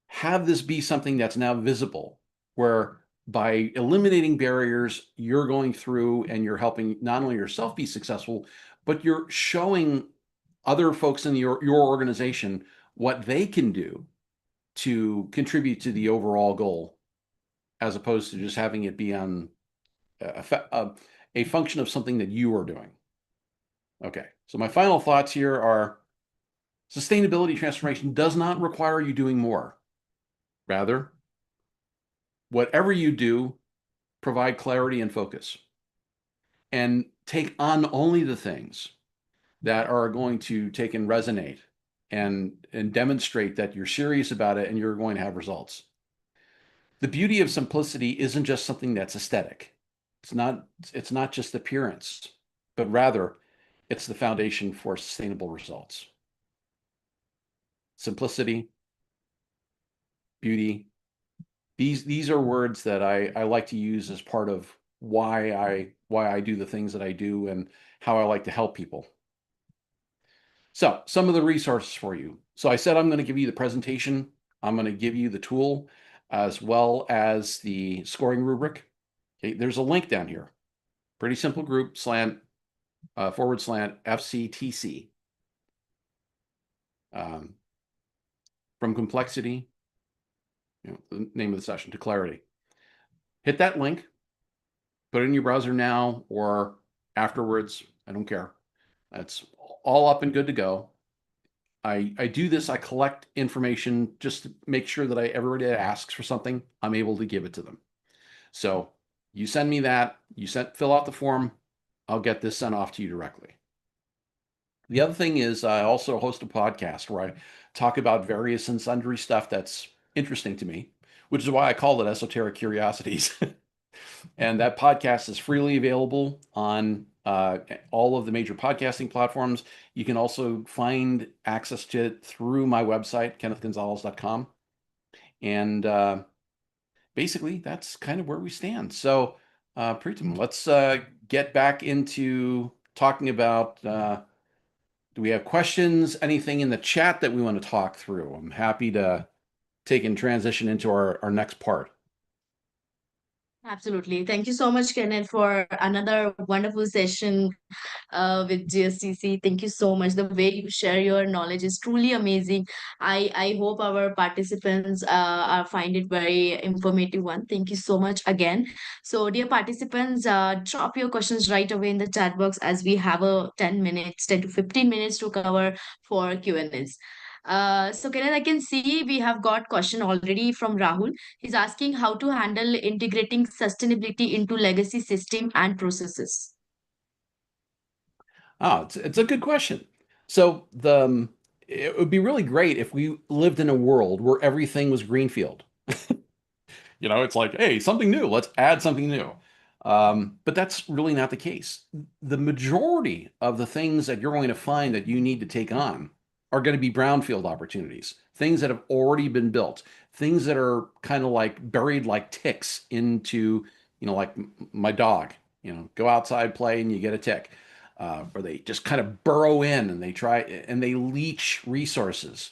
have this be something that's now visible, where by eliminating barriers, you're going through and you're helping not only yourself be successful, but you're showing other folks in your organization what they can do to contribute to the overall goal, as opposed to just having it be on a function of something that you are doing. Okay, so my final thoughts here are: sustainability transformation does not require you doing more. Rather, whatever you do, provide clarity and focus, and take on only the things that are going to take and resonate and demonstrate that you're serious about it and you're going to have results. The beauty of simplicity isn't just something that's aesthetic. It's not just appearance, but rather it's the foundation for sustainable results. Simplicity, beauty, these are words that I like to use as part of why I do the things that I do and how I like to help people. So some of the resources for you. So I said I'm going to give you the presentation. I'm going to give you the tool as well as the scoring rubric. Okay, there's a link down here. Pretty simple group, /FCTC. From complexity, the name of the session, to clarity. Hit that link, put it in your browser now or afterwards. I don't care. That's all up and good to go. I do this, I collect information just to make sure that everybody that asks for something, I'm able to give it to them. So you send me that, fill out the form, I'll get this sent off to you directly. The other thing is I also host a podcast where I talk about various and sundry stuff that's interesting to me, which is why I call it Esoteric Curiosities. And that podcast is freely available on all of the major podcasting platforms. You can also find access to it through my website, kennethgonzalez.com. And basically, that's kind of where we stand. So, Preetam, let's get back into talking about, do we have questions, anything in the chat that we want to talk through? I'm happy to take and transition into our next part. Absolutely. Thank you so much, Kenneth, for another wonderful session with GSDC. Thank you so much. The way you share your knowledge is truly amazing. I hope our participants find it very informative one. Thank you so much again. So, dear participants, drop your questions right away in the chat box, as we have a 10 to 15 minutes to cover for Q&As. So Kenneth, I can see we have got question already from Rahul. He's asking how to handle integrating sustainability into legacy system and processes. It's a good question. So it would be really great if we lived in a world where everything was greenfield. It's like, hey, something new. Let's add something new. But that's really not the case. The majority of the things that you're going to find that you need to take on are going to be brownfield opportunities, things that have already been built, things that are kind of like buried like ticks into, like my dog, go outside, play, and you get a tick. Or they just kind of burrow in and they try and they leach resources.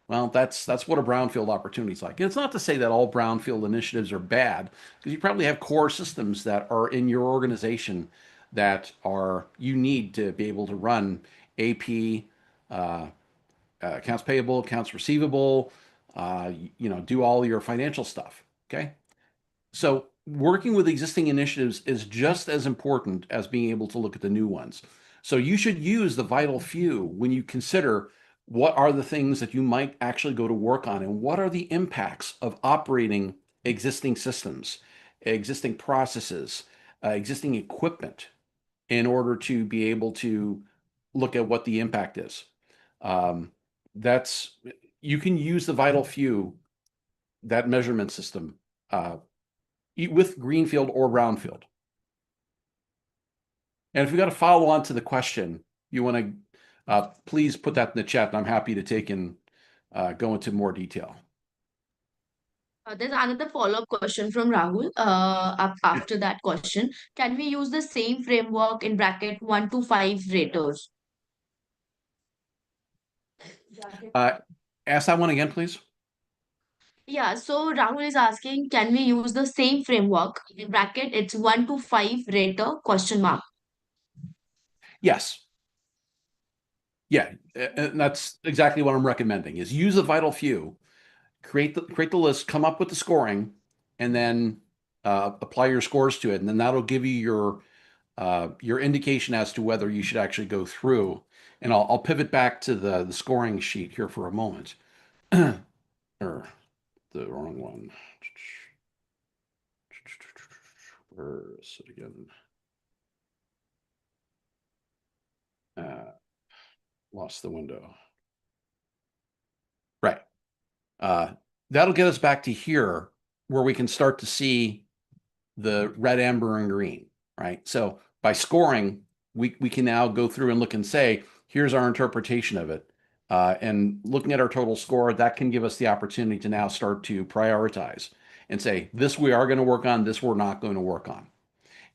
Well, that's what a brownfield opportunity is like. And it's not to say that all brownfield initiatives are bad, because you probably have core systems that are in your organization that you need to be able to run AP, accounts payable, accounts receivable, do all your financial stuff. Okay. So working with existing initiatives is just as important as being able to look at the new ones. So you should use the vital few when you consider what are the things that you might actually go to work on and what are the impacts of operating existing systems, existing processes, existing equipment in order to be able to look at what the impact is. Um, that's you can use the vital few, that measurement system, uh, with greenfield or brownfield. And if you got to follow on to the question, you want to please put that in the chat, and I'm happy to take and go into more detail. There's another follow-up question from Rahul. After that question, can we use the same framework in bracket 1 to 5 raters? Ask that one again, please. Yeah, so Rahul is asking, can we use the same framework in bracket? It's 1 to 5 rater question mark. Yes. Yeah, and that's exactly what I'm recommending is use the vital few, create the list, come up with the scoring, and then apply your scores to it. And then that'll give you your indication as to whether you should actually go through. And I'll pivot back to the scoring sheet here for a moment. Or the wrong one. Where is it again? Lost the window. Right. That'll get us back to here where we can start to see the red, amber, and green, right? So by scoring, we can now go through and look and say, here's our interpretation of it. And looking at our total score, that can give us the opportunity to now start to prioritize and say, this we are going to work on, this we're not going to work on.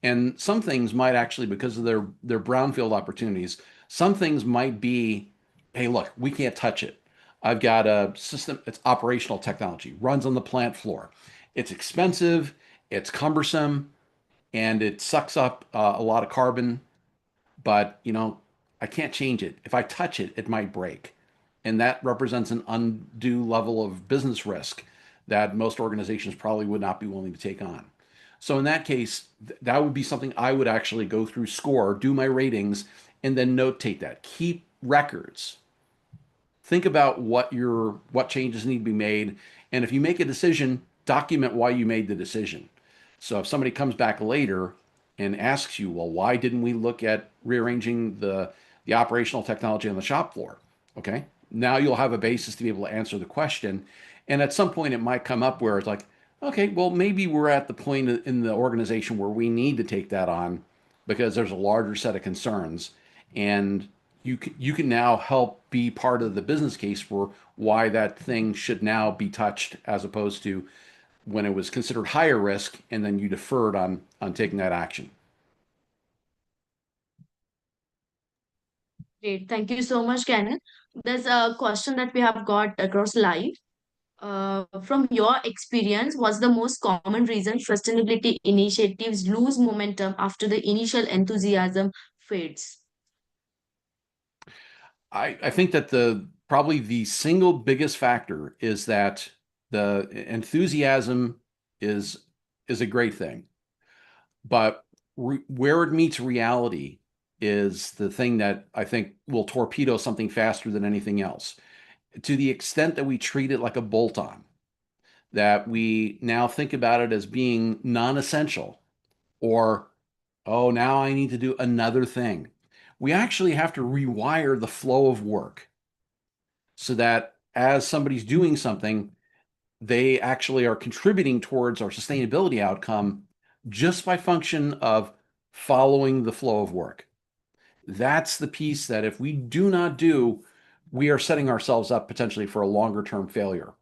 And some things might actually, because of their brownfield opportunities, some things might be, hey, look, we can't touch it. I've got a system, it's operational technology, runs on the plant floor. It's expensive, it's cumbersome, and it sucks up a lot of carbon, but I can't change it. If I touch it, it might break. And that represents an undue level of business risk that most organizations probably would not be willing to take on. So in that case, that would be something I would actually go through score, do my ratings, and then notate that. Keep records. Think about what changes need to be made. And if you make a decision, document why you made the decision. So if somebody comes back later and asks you, well, why didn't we look at rearranging the operational technology on the shop floor? Okay. Now you'll have a basis to be able to answer the question. And at some point it might come up where it's like, okay, well, maybe we're at the point in the organization where we need to take that on because there's a larger set of concerns. And you can now help be part of the business case for why that thing should now be touched as opposed to when it was considered higher risk and then you deferred on taking that action. Great. Thank you so much, Canon. There's a question that we have got across live. From your experience, what's the most common reason sustainability initiatives lose momentum after the initial enthusiasm fades? I think that probably the single biggest factor is that the enthusiasm is a great thing, but where it meets reality is the thing that I think will torpedo something faster than anything else. To the extent that we treat it like a bolt-on, that we now think about it as being non-essential, or, oh, now I need to do another thing. We actually have to rewire the flow of work so that as somebody's doing something, they actually are contributing towards our sustainability outcome just by function of following the flow of work. That's the piece that if we do not do, we are setting ourselves up potentially for a longer term failure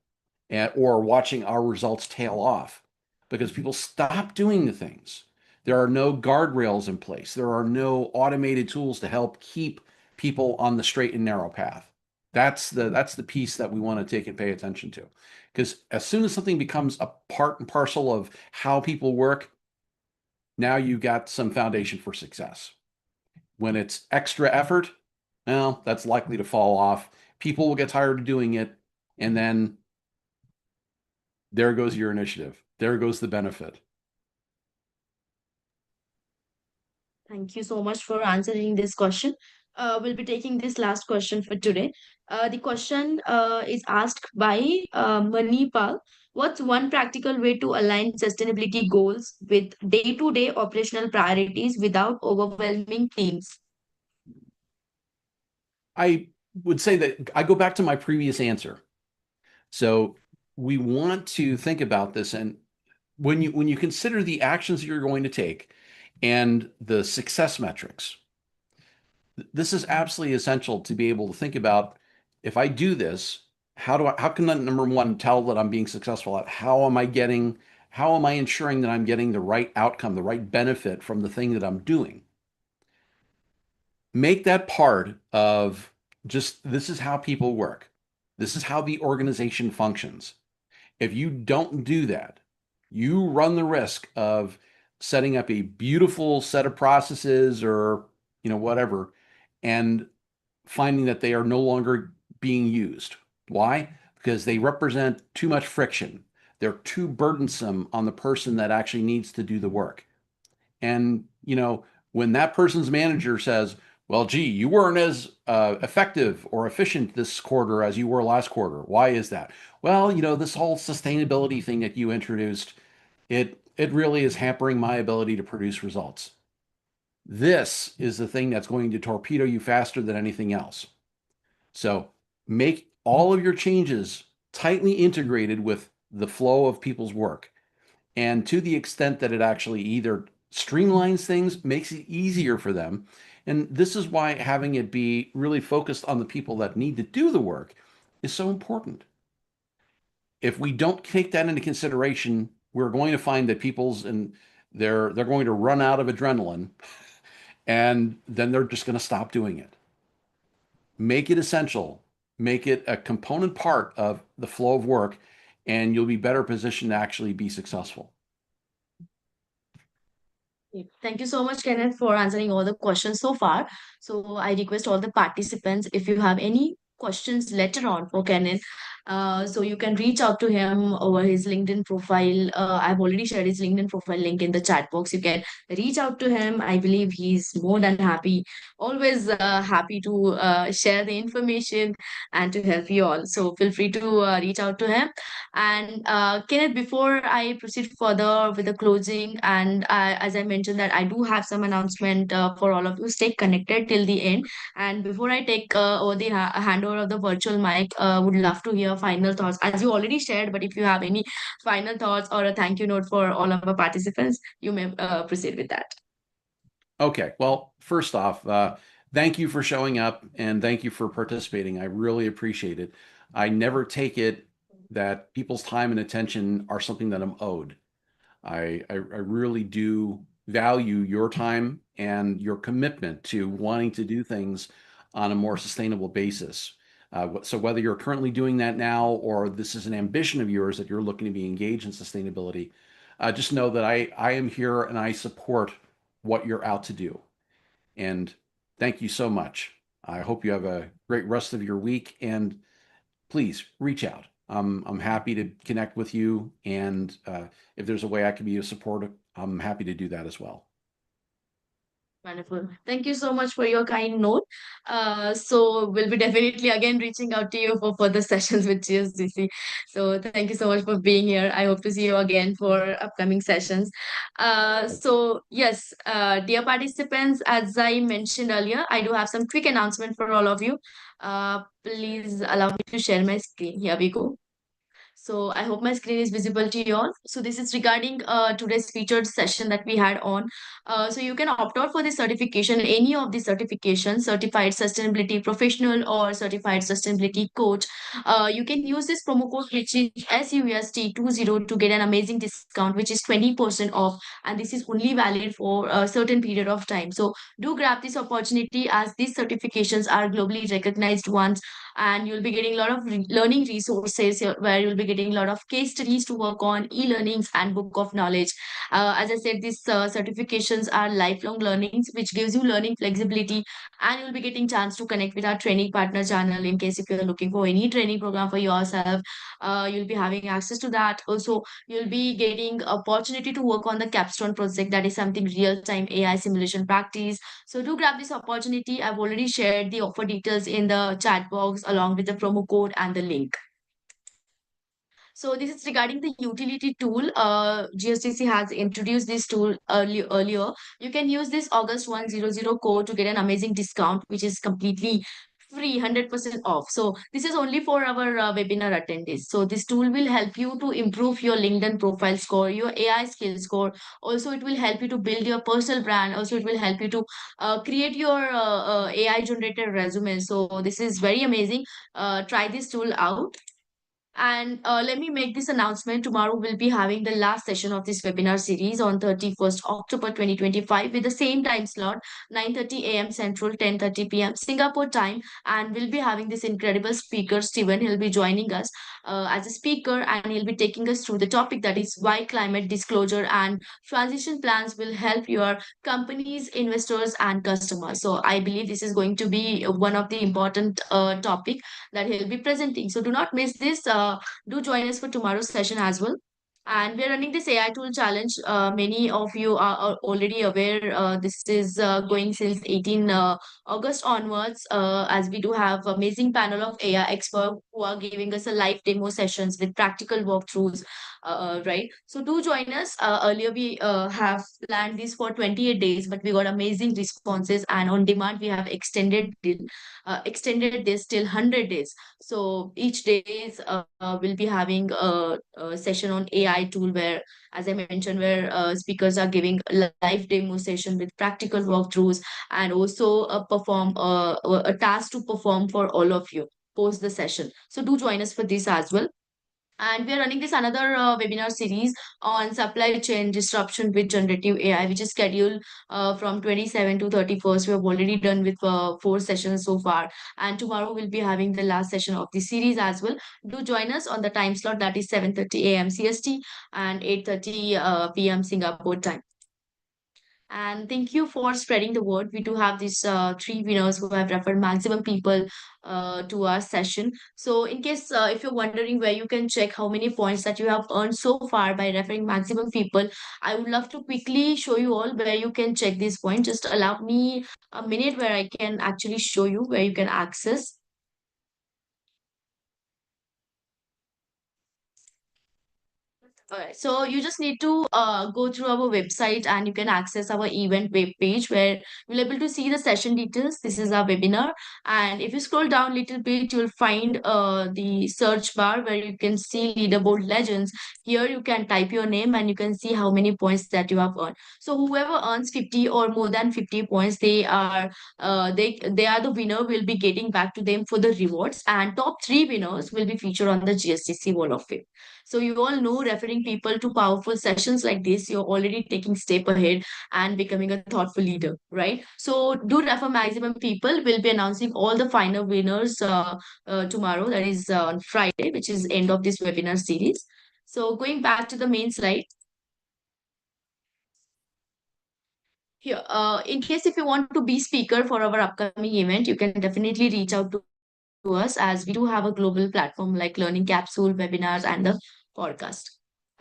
or watching our results tail off because people stop doing the things. There are no guardrails in place. There are no automated tools to help keep people on the straight and narrow path. That's the piece that we want to take and pay attention to. Because as soon as something becomes a part and parcel of how people work, now you've got some foundation for success. When it's extra effort, well, that's likely to fall off. People will get tired of doing it, and then there goes your initiative. There goes the benefit. Thank you so much for answering this question. We'll be taking this last question for today. The question is asked by Manipal. What's one practical way to align sustainability goals with day-to-day operational priorities without overwhelming teams? I would say that I go back to my previous answer. So we want to think about this, and when you consider the actions that you're going to take and the success metrics, this is absolutely essential to be able to think about, if I do this, how can I, number one, tell that I'm being successful at, how am I ensuring that I'm getting the right outcome, the right benefit from the thing that I'm doing? Make that part of, just, this is how people work. This is how the organization functions. If you don't do that, you run the risk of setting up a beautiful set of processes, or whatever, and finding that they are no longer being used. Why? Because they represent too much friction. They're too burdensome on the person that actually needs to do the work. And, when that person's manager says, well, gee, you weren't as effective or efficient this quarter as you were last quarter. Why is that? Well, this whole sustainability thing that you introduced, it really is hampering my ability to produce results. This is the thing that's going to torpedo you faster than anything else. So make all of your changes tightly integrated with the flow of people's work. And to the extent that it actually either streamlines things, makes it easier for them. And this is why having it be really focused on the people that need to do the work is so important. If we don't take that into consideration, we're going to find that they're going to run out of adrenaline, and then they're just going to stop doing it. Make it essential, make it a component part of the flow of work, and you'll be better positioned to actually be successful. Thank you so much, Kenneth, for answering all the questions so far. So I request all the participants, if you have any questions later on for Kenneth, so you can reach out to him over his LinkedIn profile. I've already shared his LinkedIn profile link in the chat box. You can reach out to him. I believe he's more than happy, always happy to share the information and to help you all. So feel free to reach out to him. And Kenneth, before I proceed further with the closing, and as I mentioned that I do have some announcement for all of you, stay connected till the end. And before I take over the handover of the virtual mic, would love to hear final thoughts, as you already shared. But if you have any final thoughts or a thank you note for all of our participants, you may proceed with that. Okay. Well, first off, thank you for showing up and thank you for participating. I really appreciate it. I never take it that people's time and attention are something that I'm owed. I really do value your time and your commitment to wanting to do things on a more sustainable basis. So whether you're currently doing that now, or this is an ambition of yours that you're looking to be engaged in sustainability, just know that I am here and I support what you're out to do. And thank you so much. I hope you have a great rest of your week, and please reach out. I'm happy to connect with you, and if there's a way I can be of support, I'm happy to do that as well. Wonderful. Thank you so much for your kind note. So we'll be definitely again reaching out to you for further sessions with GSDC. So thank you so much for being here. I hope to see you again for upcoming sessions. So yes, dear participants, as I mentioned earlier, I do have some quick announcement for all of you. Please allow me to share my screen. Here we go. So I hope my screen is visible to you all. So this is regarding today's featured session that we had on. So you can opt out for the certification, any of the certifications, certified sustainability professional or certified sustainability coach. You can use this promo code, which is SUST20, to get an amazing discount, which is 20% off. And this is only valid for a certain period of time. So do grab this opportunity, as these certifications are globally recognized ones, and you'll be getting a lot of learning resources where you'll be getting getting a lot of case studies to work on, e-learnings and book of knowledge. As I said, these certifications are lifelong learnings, which gives you learning flexibility, and you'll be getting chance to connect with our training partner channel in case if you're looking for any training program for yourself. You'll be having access to that. Also, you'll be getting opportunity to work on the capstone project, that is something real-time AI simulation practice. So do grab this opportunity. I've already shared the offer details in the chat box along with the promo code and the link. So this is regarding the utility tool. GSDC has introduced this tool earlier. You can use this August 100 code to get an amazing discount, which is completely free, 100% off. So this is only for our webinar attendees. So this tool will help you to improve your LinkedIn profile score, your AI skill score. Also, it will help you to build your personal brand. Also, it will help you to create your AI generated resume. So this is very amazing. Try this tool out. And let me make this announcement. Tomorrow we'll be having the last session of this webinar series on 31st October 2025 with the same time slot, 9:30 a.m. Central, 10:30 p.m. Singapore time. And we'll be having this incredible speaker, Steven. He'll be joining us as a speaker, and he'll be taking us through the topic, that is why climate disclosure and transition plans will help your companies, investors, and customers. So I believe this is going to be one of the important topic that he'll be presenting. So do not miss this. Do join us for tomorrow's session as well. And we're running this AI tool challenge. Many of you are already aware. This is going since 18 August onwards, as we do have amazing panel of AI experts who are giving us a live demo sessions with practical walkthroughs. Right. So do join us. Earlier we have planned this for 28 days, but we got amazing responses, and on demand we have extended this till 100 days. So each days we'll be having a session on AI tool where, as I mentioned, where speakers are giving live demo session with practical walkthroughs, and also perform a task to perform for all of you post the session. So do join us for this as well. And we are running this another webinar series on supply chain disruption with generative AI, which is scheduled from 27 to 31st. We have already done with 4 sessions so far. And tomorrow we'll be having the last session of the series as well. Do join us on the time slot, that is 7:30 a.m. CST and 8:30 p.m. Singapore time. And thank you for spreading the word. We do have these 3 winners who have referred maximum people to our session. So in case if you're wondering where you can check how many points that you have earned so far by referring maximum people, I would love to quickly show you all where you can check this point. Just allow me a minute where I can actually show you where you can access. Alright, so you just need to go through our website, and you can access our event web page where you'll able to see the session details. This is our webinar. And if you scroll down a little bit, you'll find the search bar where you can see leaderboard legends. Here you can type your name and you can see how many points that you have earned. So whoever earns 50 or more than 50 points, they are the winner. Will be getting back to them for the rewards, and top 3 winners will be featured on the GSDC Wall of Fame. So you all know, referring people to powerful sessions like this, you're already taking step ahead and becoming a thoughtful leader, right? So do refer maximum people. We'll be announcing all the final winners tomorrow, that is on Friday, which is end of this webinar series. So going back to the main slide. Here, in case if you want to be speaker for our upcoming event, you can definitely reach out to us, as we do have a global platform like Learning Capsule, webinars, and the podcast.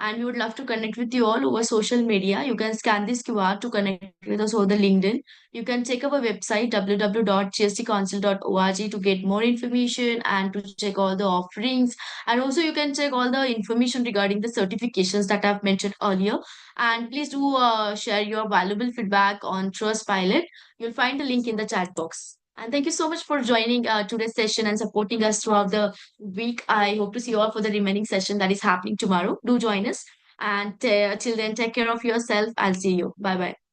And we would love to connect with you all over social media. You can scan this QR to connect with us over the LinkedIn. You can check our website www.gsdcouncil.org to get more information and to check all the offerings. And also you can check all the information regarding the certifications that I've mentioned earlier. And please do share your valuable feedback on Trustpilot. You'll find the link in the chat box. And thank you so much for joining today's session and supporting us throughout the week. I hope to see you all for the remaining session that is happening tomorrow. Do join us. And till then, take care of yourself. I'll see you. Bye bye.